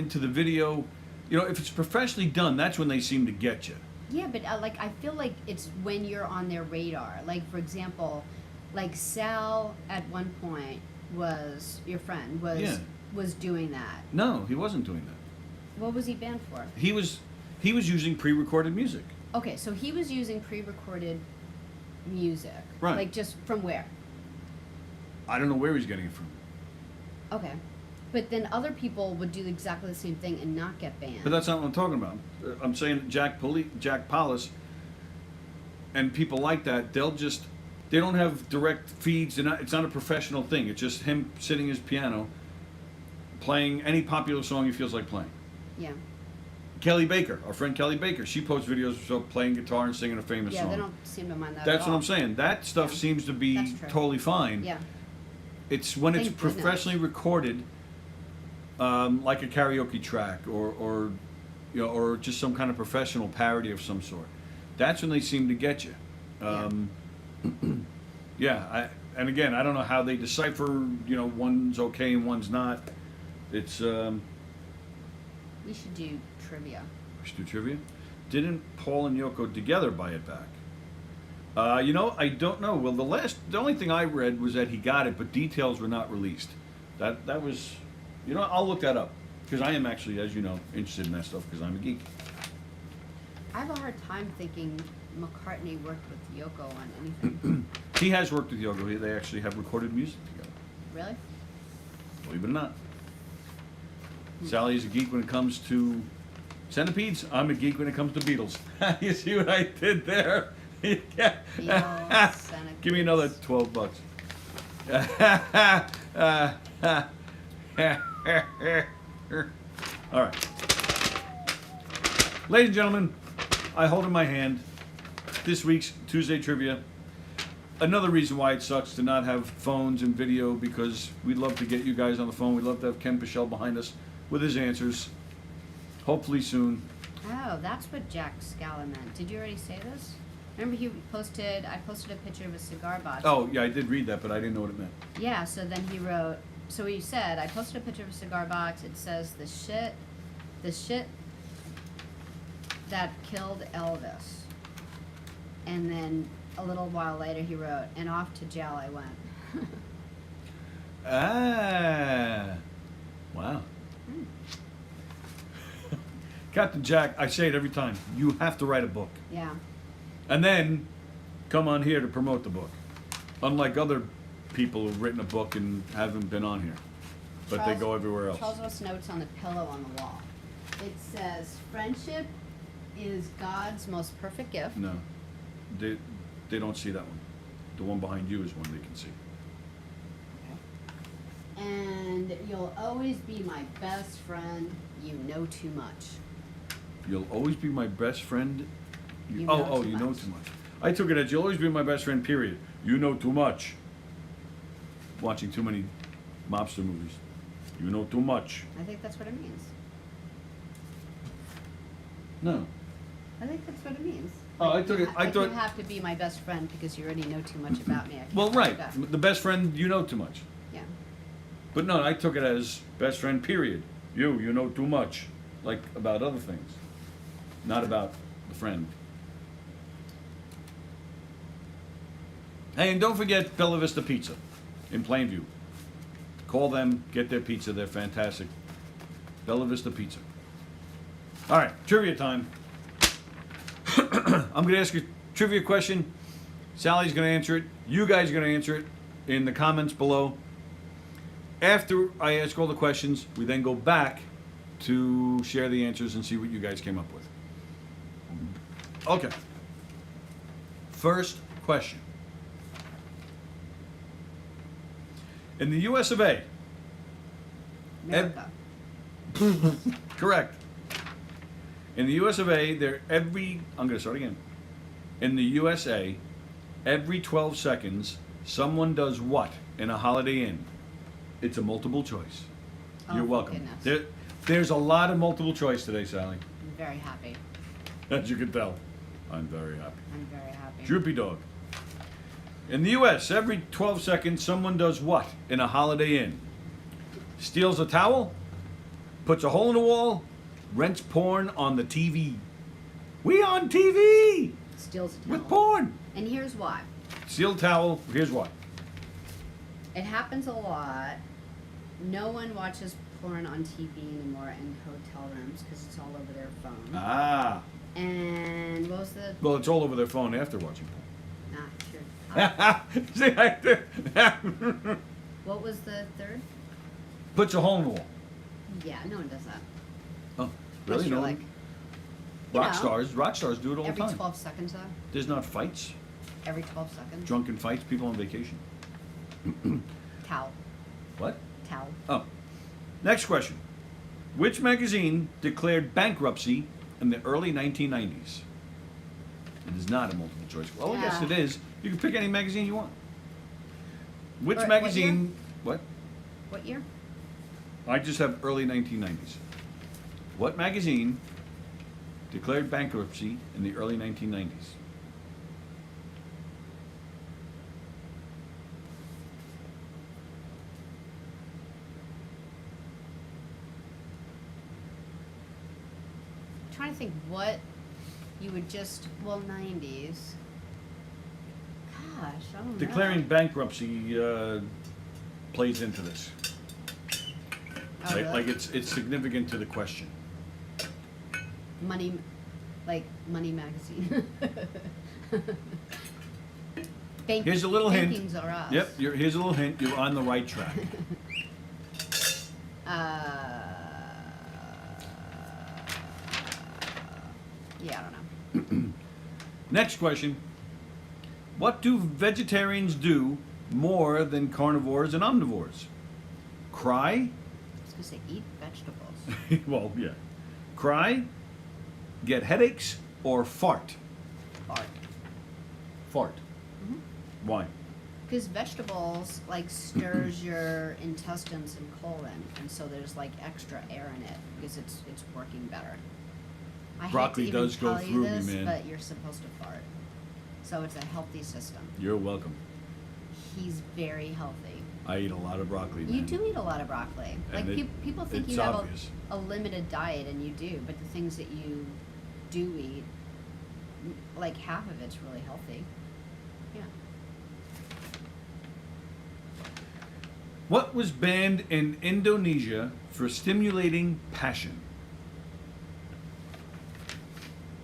video, if it's professionally done, that's when they seem to get you. Yeah, but I feel like it's when you're on their radar. Like, for example, like Sal at one point was doing that. No, he wasn't doing that. What was he banned for? He was using pre-recorded music. Okay, so he was using pre-recorded music. Right. Like, just from where? I don't know where he's getting it from. Okay. But then other people would do exactly the same thing and not get banned. But that's not what I'm talking about. I'm saying Jack Paulus and people like that, they don't have direct feeds. It's not a professional thing. It's just him sitting at his piano, playing any popular song he feels like playing. Yeah. Kelly Baker, our friend Kelly Baker, she posts videos of herself playing guitar and singing a famous song. Yeah, they don't seem to mind that That's at what all. I'm saying. That stuff seems to be totally fine. Yeah. It's when it's Thank professionally recorded, like a karaoke track or just some kind of professional parody of some sort. That's when they seem to get you. And again, I don't know how they decipher, one's okay and one's not. It's We should do trivia. we should do trivia. Didn't Paul and Yoko together buy it back? I don't know. Well, the only thing I read was that he got it, but details were not released. That was, I'll look that up. Because I am actually, as you know, interested in that stuff because I'm a geek. I have a hard time thinking McCartney worked with Yoko on anything. He has worked with Yoko. They actually have recorded music together. Really? Believe it or not. Sally is a geek when it comes to centipedes. I'm a geek when it comes to beetles. You see what I did there? Yeah. Beetles, Give me another $12. All right. Ladies and gentlemen, I hold in my hand this week's Tuesday Trivia. Another reason why it sucks to not have phones and video, because we'd love to get you guys on the phone. We'd love to have Ken Pichelle behind us with his answers. Hopefully soon. Oh, that's what Jack Scala meant. Did you already say this? Remember I posted a picture of a cigar box. Oh, yeah, I did read that, but I didn't know what it meant. Yeah, so then he wrote, so he said, I posted a picture of a cigar box. It says, the shit that killed Elvis. And then a little while later he wrote, and off to jail I went. Ah. Wow. Captain Jack, I say it every time, you have to write a book. Yeah. And then come on here to promote the book. Unlike other people who've written a book and haven't been on here. But they go everywhere else. Charles wrote notes on the pillow on the wall. It says, friendship is God's most perfect gift. No. They don't see that one. The one behind you is one they can see. And you'll always be my best friend. You know too much. You'll always be my best friend. You You know know too much. too much. I took it as you'll always be my best friend, period. You know too much. Watching too many mobster movies. You know too much. I think that's what it means. No. I think that's what it means. Oh, I took it. I Like thought. you have to be my best friend because you already know too much about me. I can't Well, right. let you go. The best friend, you know too much. Yeah. But no, I took it as best friend, period. You know too much. Like about other things. Not about the friend. Hey, and don't forget Bella Vista Pizza in Plainview. Call them, get their pizza. They're fantastic. Bella Vista Pizza. All right, trivia time. I'm going to ask you a trivia question. Sally's going to answer it. You guys are going to answer it in the comments below. After I ask all the questions, we then go back to share the answers and see what you guys came up with. Okay. First question. In the US of A. America. Correct. In the US of A, I'm going to start again. In the USA, every 12 seconds, someone does what in a Holiday Inn? It's a multiple choice. Oh, You're thank welcome. goodness. There's a lot of multiple choice today, Sally. I'm very happy. As you can tell. I'm very happy. I'm very happy. Droopy dog. In the US, every 12 seconds, someone does what in a Holiday Inn? Steals a towel, puts a hole in the wall, rents porn on the TV. We on TV Steals a towel. with porn. And here's why. Steal a towel. Here's why. It happens a lot. No one watches porn on TV anymore in hotel rooms because it's all over their phone. Ah. And what was the... Well, it's all over their phone after watching Nah, true. porn. See, I did. What was the third? Puts a hole in the wall. Yeah, no one does that. Oh, Unless really? you're No. like, Rock stars do it all the every time. 12 seconds though? There's not fights, Every 12 seconds? drunken fights, people on vacation. Towel. What? Towel. Oh. Next question. Which magazine declared bankruptcy in the early 1990s? It is not a multiple choice. Well, I guess Yeah. it is. You can pick any magazine you want. Which What magazine? What? What year? I just have early 1990s. What magazine declared bankruptcy in the early 1990s? I'm trying to think what you would just... Well, 90s. Gosh, I don't know. Declaring bankruptcy plays into this. Oh, really? Like it's significant to the question. Money, like Money Magazine. Here's a little hint. Bankings are us. Yep, here's a little hint. You're on the right track. Yeah, I don't know. Next question. What do vegetarians do more than carnivores and omnivores? Cry? I was gonna say eat vegetables. Well, yeah. Cry, get headaches, or fart? Fart. Fart. Mm-hmm. Why? Because vegetables like stirs your intestines and colon, and so there's like extra air in it because it's working better. I Broccoli hate to even does go tell you through me, this, man. but you're supposed to fart, so it's a healthy system. You're welcome. He's very healthy. I eat a lot of broccoli, man. You do eat a lot of broccoli. Like people think it's you have obvious. a limited diet, and you do, but the things that you do eat, like half of it's really healthy. Yeah. What was banned in Indonesia for stimulating passion?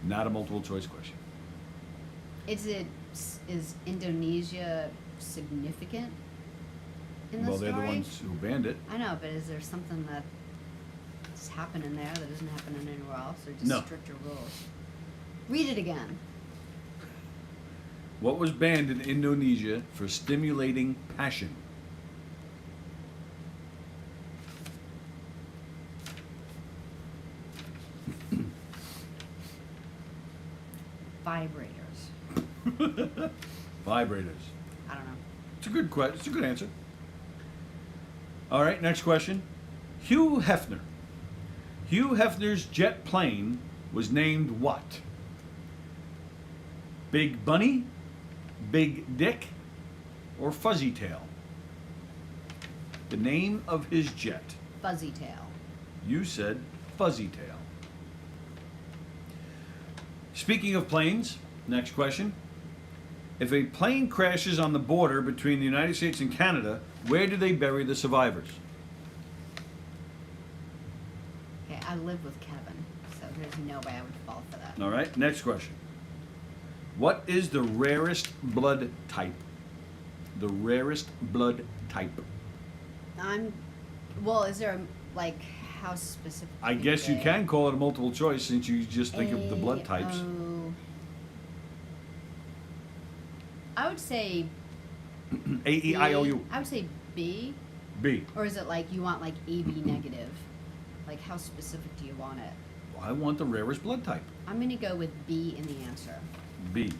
Not a multiple choice question. Is Indonesia significant in this Well, story? they're the ones who banned it. I know, but is there something that's happening there that isn't happening anywhere else, or just No. stricter rules? Read it again. What was banned in Indonesia for stimulating passion? Vibrators. Vibrators. I don't know. It's a good question. It's a good answer. All right, next question. Hugh Hefner. Hugh Hefner's jet plane was named what? Big Bunny, Big Dick, or Fuzzy Tail? The name of his jet. Fuzzy tail. You said Fuzzy Tail. Speaking of planes, next question. If a plane crashes on the border between the United States and Canada, where do they bury the survivors? Okay, I live with Kevin, so there's no way I would fall for that. All right, next question. What is the rarest blood type? The rarest blood type. Well, is there like how specific? I guess you can call it a multiple choice since you just think of the blood types. I would say A-E-I-O-U. I would say B. B. Or is it like you want like AB negative? Like how specific do you want it? I want the rarest blood type. I'm gonna go with B in the answer. B.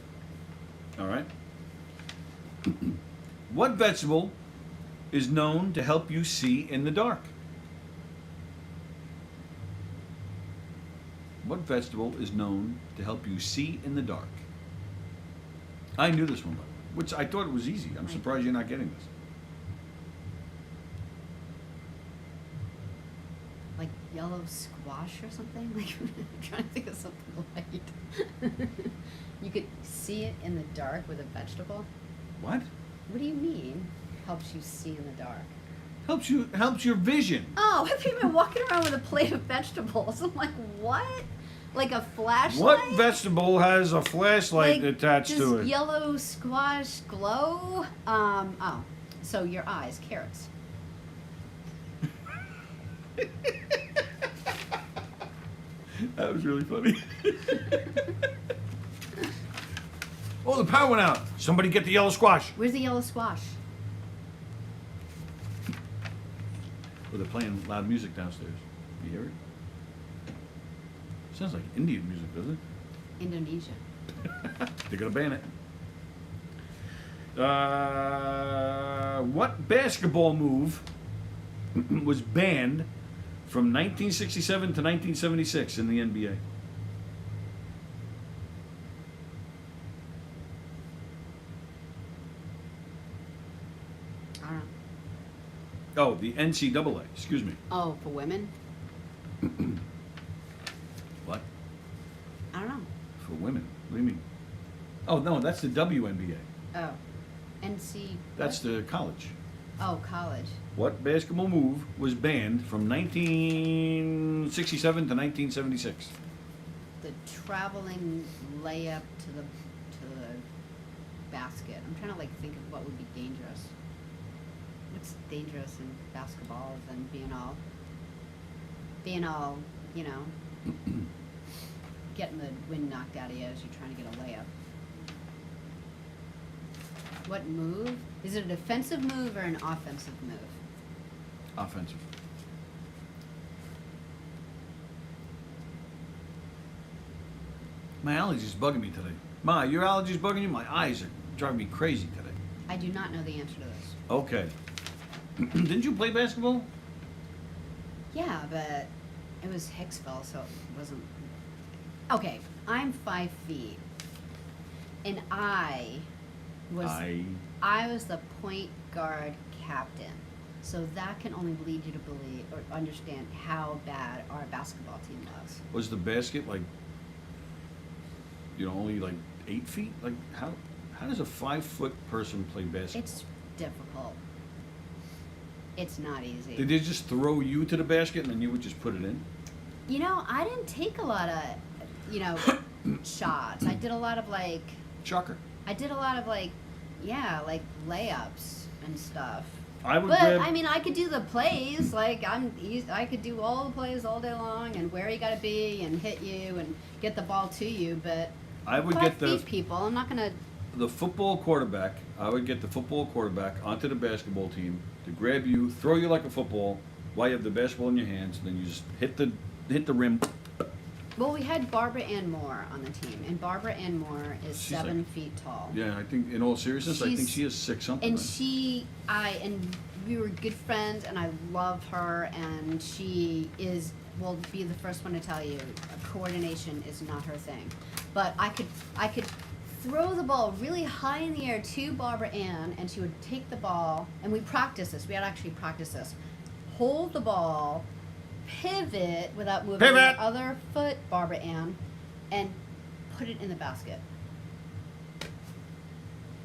All right. What vegetable is known to help you see in the dark? What vegetable is known to help you see in the dark? I knew this one, which I thought it was easy. I'm surprised you're not getting this. Like yellow squash or something? Like I'm trying to think of something light. You could see it in the dark with a vegetable? What? What do you mean? Helps you see in the dark. Helps your vision. Oh, I think I've been walking around with a plate of vegetables. I'm like, what? Like a flashlight? What vegetable has a flashlight Like, attached does to it? yellow squash glow? Oh, so your eyes, carrots. That was really funny. Oh, the power went out. Somebody get the yellow squash. Where's the yellow squash? Oh, they're playing loud music downstairs. You hear it? Sounds like Indian music, doesn't it? Indonesia. They're gonna ban it. What basketball move was banned from 1967 to 1976 in the NBA? I don't know. Oh, the NCAA. Excuse me. Oh, for women? What? I don't know. For women? What do you mean? Oh no, that's the WNBA. Oh. NC. That's the college. Oh, college. What basketball move was banned from 1967 to 1976? The traveling layup to the basket. I'm trying to like think of what would be dangerous. What's dangerous in basketball than being all, you know, getting the wind knocked out of you as you're trying to get a layup. What move? Is it a defensive move or an offensive move? Offensive. My allergies bugging me today. Ma, your allergies bugging you? My eyes are driving me crazy today. I do not know the answer to this. Okay. Didn't you play basketball? Yeah, but it was Hicksville, so it wasn't. Okay, I'm 5 feet, and I was the point guard captain. So that can only lead you to believe or understand how bad our basketball team was. Was the basket like, only like 8 feet? Like how does a 5-foot person play basketball? It's difficult. It's not easy. Did they just throw you to the basket and then you would just put it in? You know, I didn't take a lot of, shots. I did a lot of like. Shocker. I did a lot of like layups and stuff. I mean, I could do the plays. Like I could do all the plays all day long, and where you got to be, and hit you, and get the ball to you. But I would get the people. I'm not gonna. The football quarterback. I would get the football quarterback onto the basketball team to grab you, throw you like a football while you have the basketball in your hands, and then you just hit the rim. Well, we had Barbara Ann Moore on the team, and Barbara Ann Moore is She's 7 feet tall. Yeah, I think in all seriousness, I think she is 6 something. And we were good friends, and I love her, and she will be the first one to tell you, coordination is not her thing. But I could throw the ball really high in the air to Barbara Ann, and she would take the ball, and we practiced this. We had actually practiced this. Hold the ball, pivot without moving the other foot, Barbara Ann, and put it in the basket.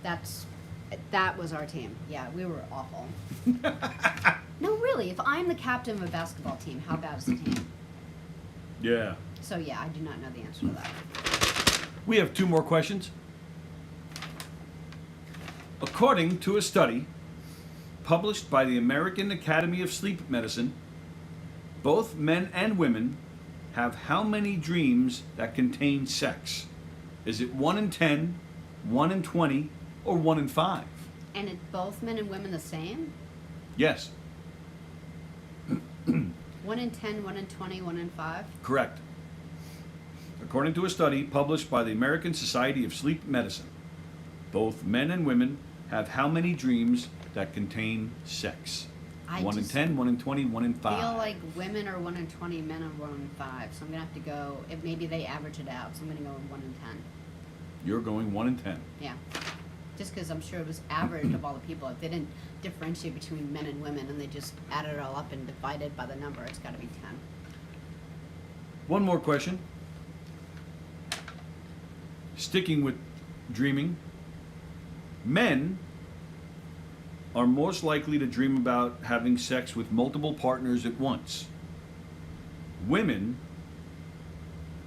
That was our team. Yeah, we were awful. No, really, if I'm the captain of a basketball team, how bad is the team? Yeah. So yeah, I do not know the answer to that. We have 2 more questions. According to a study published by the American Academy of Sleep Medicine, both men and women have how many dreams that contain sex? Is it 1 in 10, 1 in 20, or 1 in 5? And it's both men and women the same? Yes. 1 in 10, 1 in 20, 1 in 5? Correct. According to a study published by the American Society of Sleep Medicine, both men and women have how many dreams that contain sex? 1 in 10, 1 in 20, 1 in 5. I feel like women are 1 in 20, men are 1 in 5. So I'm going to have to go, if maybe they average it out, so I'm going to go 1 in 10. You're going 1 in 10. Yeah. Just because I'm sure it was average of all the people. If they didn't differentiate between men and women and they just added it all up and divided by the number, it's got to be 10. One more question. Sticking with dreaming, men are most likely to dream about having sex with multiple partners at once. Women,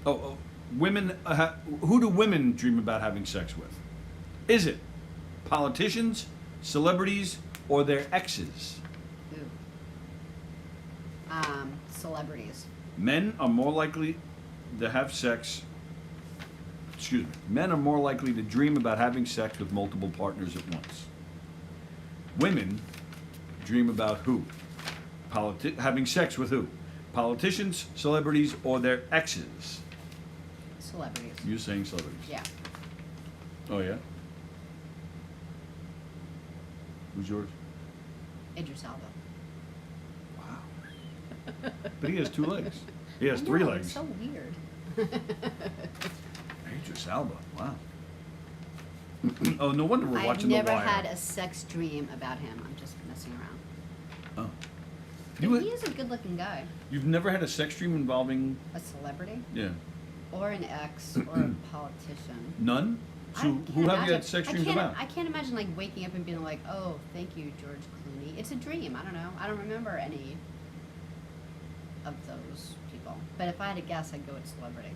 who do women dream about having sex with? Is it politicians, celebrities, or their exes? Ooh. Celebrities. Men are more likely to have sex. Men are more likely to dream about having sex with multiple partners at once. Women dream about who? Having sex with who? Politicians, celebrities, or their exes? Celebrities. You're saying celebrities? Yeah. Oh, yeah? Who's yours? Idris Elba. Wow. But he has 2 legs. He has 3 legs. It's so weird. Idris Elba. Wow. Oh, no wonder we're watching The Wire. I've never had a sex dream about him. I'm just messing around. Oh. But he is a good-looking guy. You've never had a sex dream involving... A celebrity? Yeah. Or an ex, or a politician. None? So who have you had sex dreams about? I can't imagine like waking up and being like, oh, thank you, George Clooney. It's a dream. I don't know. I don't remember any of those people. But if I had to guess, I'd go with celebrity.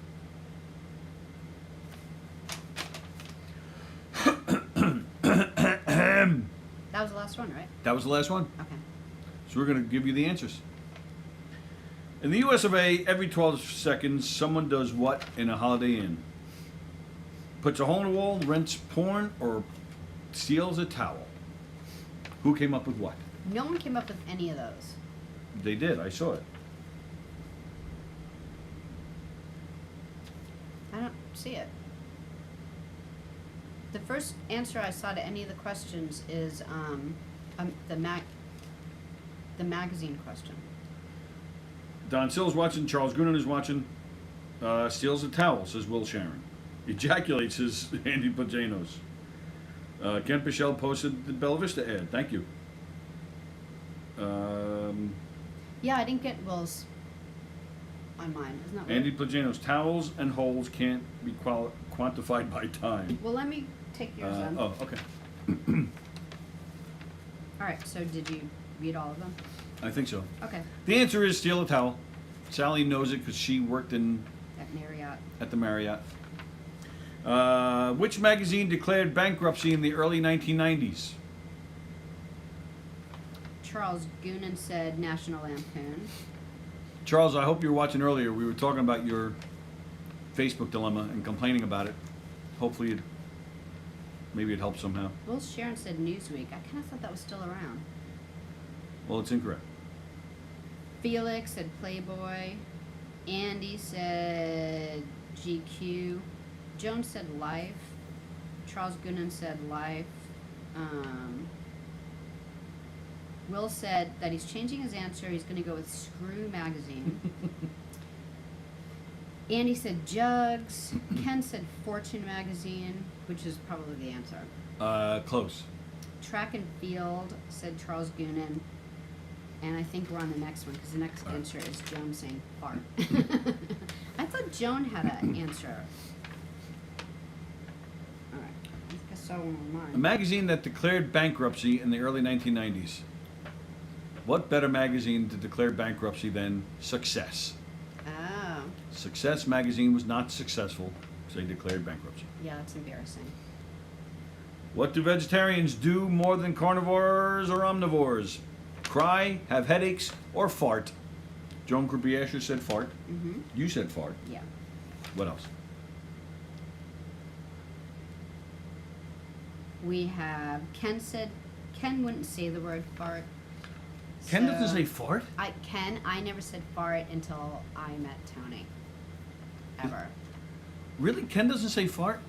That was the last one, right? That was the last one. Okay. So we're going to give you the answers. In the US of A, every 12 seconds, someone does what in a Holiday Inn? Puts a hole in the wall, rents porn, or steals a towel. Who came up with what? No one came up with any of those. They did. I saw it. I don't see it. The first answer I saw to any of the questions is the magazine question. Don Sill's watching. Charles Goonan is watching. Steals a towel, says Will Sharon. Ejaculates, says Andy Pajanos. Ken Pichelle posted the Bella Vista ad. Thank you. Yeah, I didn't get Will's on mine. Isn't that Andy weird? Pajanos. Towels and holes can't be quantified by time. Well, let me take yours then. Oh, okay. All right, so did you read all of them? I think so. Okay. The answer is steal a towel. Sally knows it because she worked At Marriott. at the Marriott. Which magazine declared bankruptcy in the early 1990s? Charles Goonan said National Lampoon. Charles, I hope you were watching earlier. We were talking about your Facebook dilemma and complaining about it. Hopefully, maybe it helped somehow. Will Sharon said Newsweek. I kind of thought that was still around. Well, it's incorrect. Felix said Playboy. Andy said GQ. Joan said Life. Charles Goonan said Life. Will said that he's changing his answer. He's going to go with Screw Magazine. Andy said Jugs. Ken said Fortune Magazine, which is probably the answer. Close. Track and Field said Charles Goonan. And I think we're on the next one because the next answer is Joan saying fart. I thought Joan had an answer. All right. I think I saw one on A mine. magazine that declared bankruptcy in the early 1990s. What better magazine to declare bankruptcy than Success? Oh. Success magazine was not successful, so they declared bankruptcy. Yeah, that's embarrassing. What do vegetarians do more than carnivores or omnivores? Cry, have headaches, or fart? Joan Kruppiasher said fart. Mm-hmm. You said fart. Yeah. What else? We have Ken said Ken wouldn't say the word fart. Ken so doesn't say fart? I never said fart until I met Tony. Ever. Really? Ken doesn't say fart?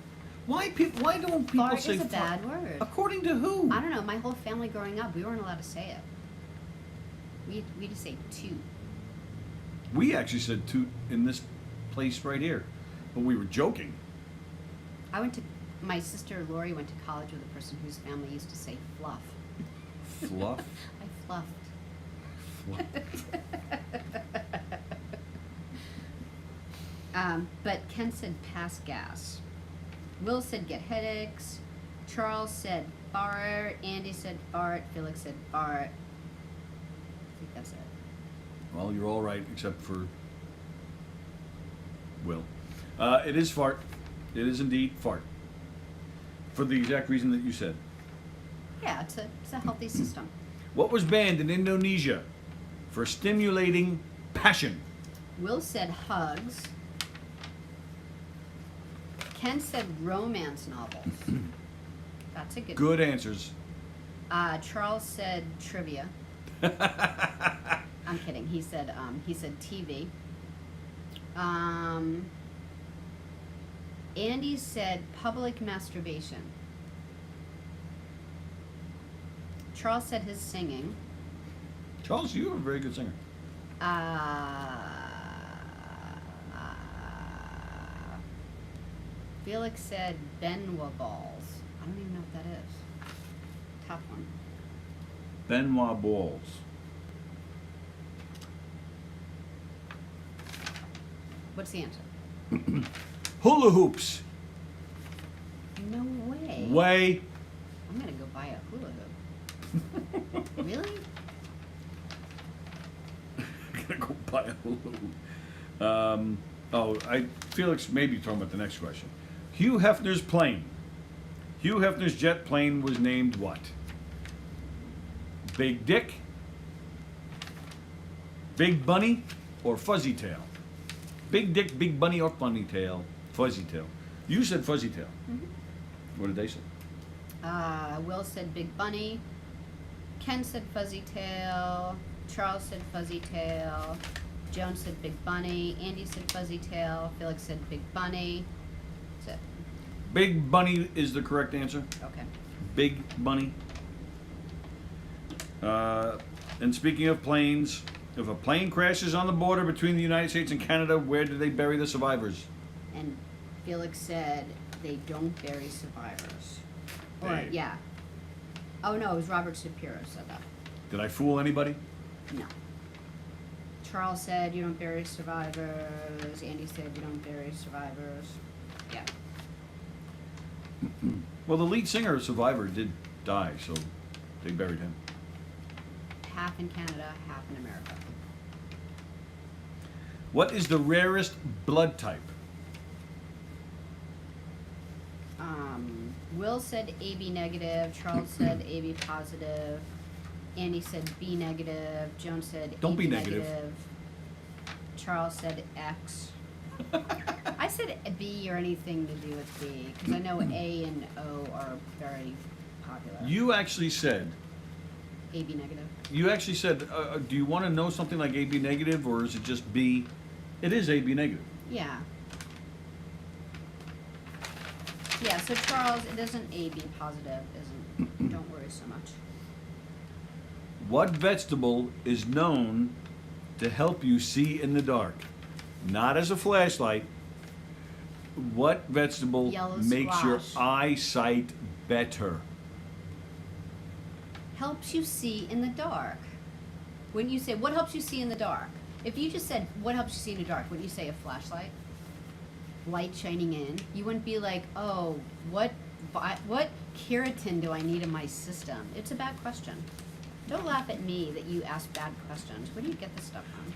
Why don't people Fart say is a fart? bad word. According to who? I don't know. My whole family growing up, we weren't allowed to say it. We just say toot. We actually said toot in this place right here, but we were joking. My sister Lori went to college with a person whose family used to say fluff. Fluff? I fluffed. Fluff. But Ken said pass gas. Will said get headaches. Charles said fart. Andy said fart. Felix said fart. I think that's it. Well, you're all right except for Will. It is fart. It is indeed fart. For the exact reason that you said. Yeah, it's a healthy system. What was banned in Indonesia for stimulating passion? Will said hugs. Ken said romance novels. That's a Good answers. Charles said trivia. I'm kidding. He said TV. Andy said public masturbation. Charles said his singing. Charles, you are a very good singer. Felix said Benoit balls. I don't even know what that is. Tough one. Benoit balls. What's the answer? Hula hoops. No way. I'm gonna go buy a hula hoop. Really? I'm gonna go buy a hula hoop. Felix may be talking about the next question. Hugh Hefner's plane. Hugh Hefner's jet plane was named what? Big Dick, Big Bunny, or Fuzzy Tail? Big Dick, Big Bunny, or Funny Tail? Fuzzy Tail. You said Fuzzy Tail. Mm-hmm. What did they say? Will said Big Bunny. Ken said Fuzzy Tail. Charles said Fuzzy Tail. Joan said Big Bunny. Andy said Fuzzy Tail. Felix said Big Bunny. That's it. Big Bunny is the correct answer. Okay. Big Bunny. And speaking of planes, if a plane crashes on the border between the United States and Canada, where do they bury the survivors? And Felix said they don't bury survivors. Or, They- yeah. Oh, no, it was Robert Shapiro said that. Did I fool anybody? No. Charles said you don't bury survivors. Andy said you don't bury survivors. Yeah. Well, the lead singer of Survivor did die, so they buried him. Half in Canada, half in America. What is the rarest blood type? Will said AB negative. Charles said AB positive. Andy said B negative. Joan said Don't AB be negative. Charles said X. I said B or anything to do with B because I know A and O are very popular. You actually said, AB negative. do you want to know something like AB negative, or is it just B? It is AB negative. Yeah. Yeah, so Charles, it isn't AB positive, isn't. Don't worry so much. What vegetable is known to help you see in the dark? Not as a flashlight. What vegetable Yellow makes your squash. eyesight better? Helps you see in the dark. When you say, what helps you see in the dark? If you just said, what helps you see in the dark, wouldn't you say a flashlight? Light shining in. You wouldn't be like, oh, what keratin do I need in my system? It's a bad question. Don't laugh at me that you ask bad questions. Where do you get this stuff from?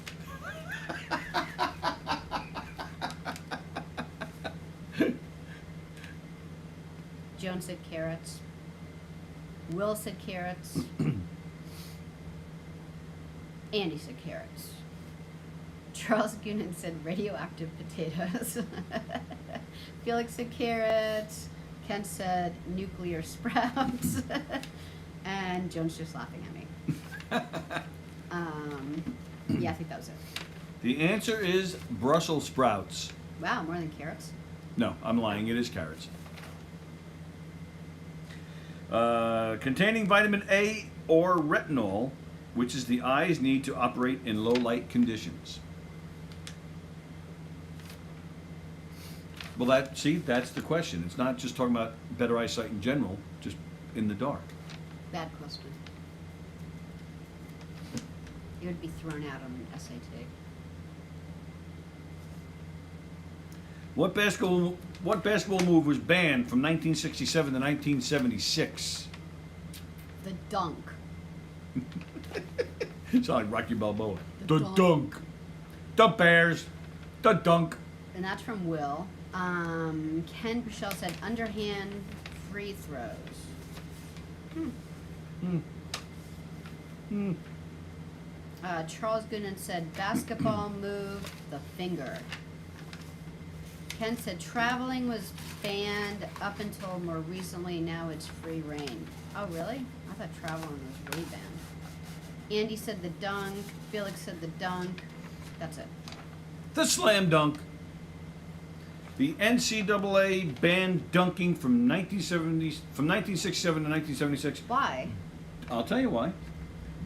Joan said carrots. Will said carrots. Andy said carrots. Charles Goonan said radioactive potatoes. Felix said carrots. Ken said nuclear sprouts. And Joan's just laughing at me. Yeah, I think that was it. The answer is Brussels sprouts. Wow, more than carrots? No, I'm lying. It is carrots. Containing vitamin A or retinol, which is the eyes need to operate in low light conditions. Well, that's the question. It's not just talking about better eyesight in general, just in the dark. Bad question. It would be thrown out on an SAT. What basketball move was banned from 1967 to 1976? The dunk. It's like Rocky Balboa. The The dunk. dunk. The Bears. The dunk. And that's from Will. Ken Michelle said underhand free throws. Charles Goonan said basketball move, the finger. Ken said traveling was banned up until more recently, now it's free reign. Oh, really? I thought traveling was way banned. Andy said the dunk. Felix said the dunk. That's it. The slam dunk. The NCAA banned dunking from 1967 to 1976. Why? I'll tell you why.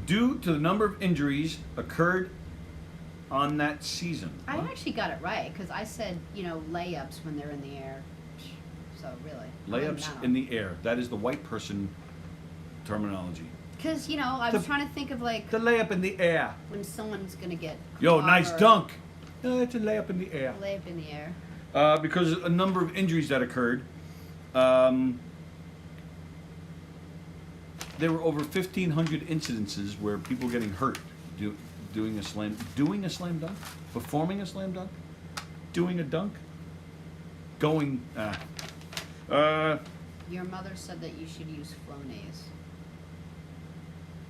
Due to the number of injuries occurred on that season. I What? actually got it right because I said, layups when they're in the air. So really. Layups in the air. That is the white person terminology. Because, I was trying to think of like The layup in the air. when someone's going to get. Yo, caught nice or dunk. No, it's a layup in the air. Layup in the air. Because a number of injuries that occurred. there were over 1,500 incidences where people getting hurt doing a slam dunk, performing a slam dunk, doing a dunk, going. Your mother said that you should use Flonase.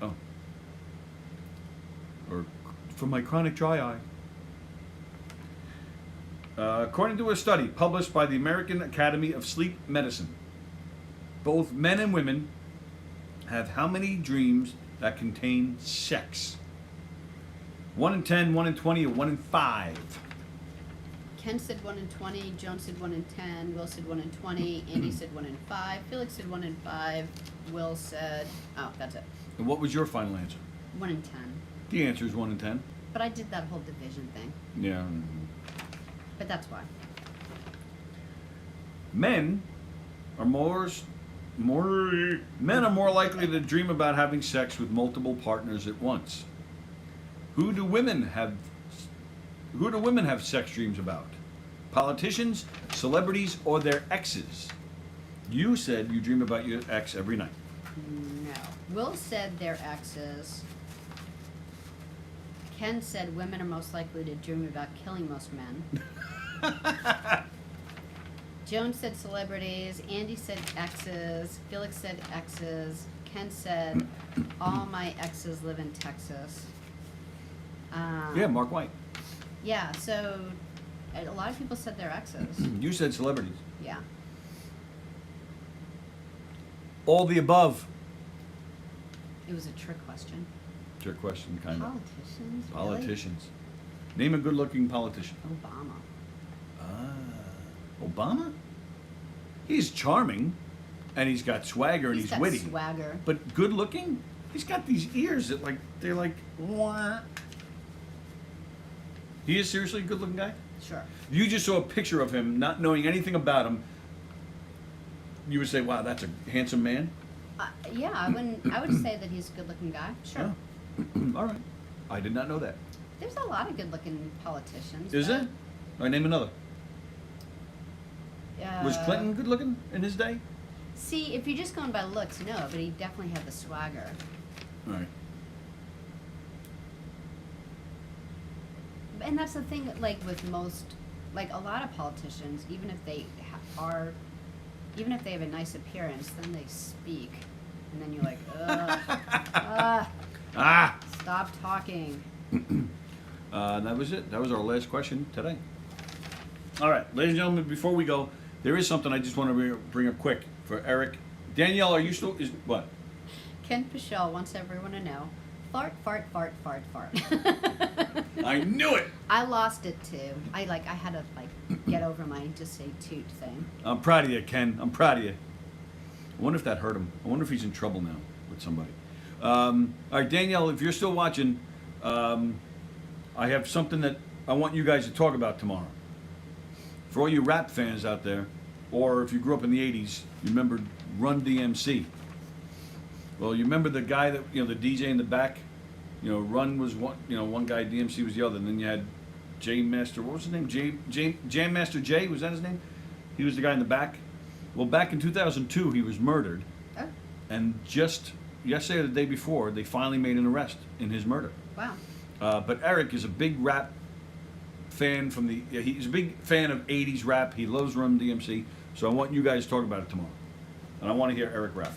Oh. Or for my chronic dry eye. According to a study published by the American Academy of Sleep Medicine, both men and women have how many dreams that contain sex? 1 in 10, 1 in 20, or 1 in 5? Ken said 1 in 20, Joan said 1 in 10, Will said 1 in 20, Andy said 1 in 5, Felix said 1 in 5, Will said, oh, that's it, And what was your final answer? 1 in 10. The answer is 1 in 10. But I did that whole division thing, Yeah. but that's why. Men are more likely to dream about having sex with multiple partners at once. Who do women have sex dreams about? Politicians, celebrities, or their exes? You said you dream about your ex every night. No. Will said their exes. Ken said women are most likely to dream about killing most men. Joan said celebrities. Andy said exes. Felix said exes. Ken said all my exes live in Texas. Yeah, Mark White. Yeah, so a lot of people said their exes. You said celebrities. Yeah. All the above. It was a trick question. Trick question, kind of. Politicians? Really? Politicians. Name a good-looking politician. Obama. Obama? He's charming, and he's got swagger, and he's got witty. swagger. But good-looking? He's got these ears that they're like, what? He is seriously a good-looking guy? Sure. You just saw a picture of him, not knowing anything about him. You would say, wow, that's a handsome man? Yeah, I would say that he's a good-looking guy. Sure. Oh. All right. I did not know that. There's a lot of good-looking politicians. Is but, it? All right, name another. Was uh, Clinton good-looking in his day? See, if you're just going by looks, no, but he definitely had the swagger. All right. And that's the thing, like with most, like a lot of politicians, even if they even if they have a nice appearance, then they speak, and then you're like, stop talking. That was it. That was our last question today. All right, ladies and gentlemen, before we go, there is something I just want to bring up quick for Eric. Danielle, are you still, what? Ken Pichelle wants everyone to know, fart, fart, fart, fart, fart. I knew it! I lost it too. I had to get over my just say toot thing. I'm proud of you, Ken. I'm proud of you. I wonder if that hurt him. I wonder if he's in trouble now with somebody. All right, Danielle, if you're still watching, I have something that I want you guys to talk about tomorrow. For all you rap fans out there, or if you grew up in the 80s, you remember Run DMC. Well, you remember the guy that, the DJ in the back? Run was one, one guy, DMC was the other, and then you had Jam Master, what was his name? Jam Master Jay, was that his name? He was the guy in the back. Well, back in 2002, he was murdered. Oh. And just yesterday or the day before, they finally made an arrest in his murder. Wow. But Eric is a big rap fan he's a big fan of 80s rap. He loves Run DMC. So I want you guys to talk about it tomorrow. And I want to hear Eric rap.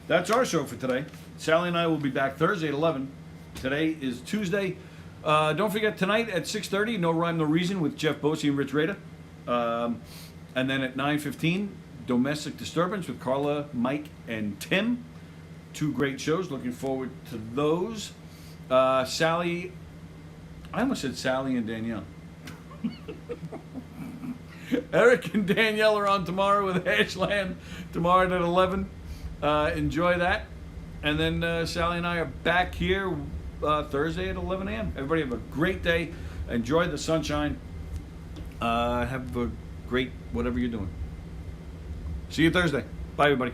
That's our show for today. Sallie and I will be back Thursday at 11. Today is Tuesday. Don't forget tonight at 6:30, No Rhyme, No Reason with Jeff Bosey and Rich Rada. And then at 9:15, Domestic Disturbance with Carla, Mike, and Tim. 2 great shows. Looking forward to those. Sallie, I almost said Sallie and Danielle. Eric and Danielle are on tomorrow with Ashland. Tomorrow at 11. Enjoy that. And then Sallie and I are back here Thursday at 11 a.m. Everybody have a great day. Enjoy the sunshine. Have a great whatever you're doing. See you Thursday. Bye, everybody.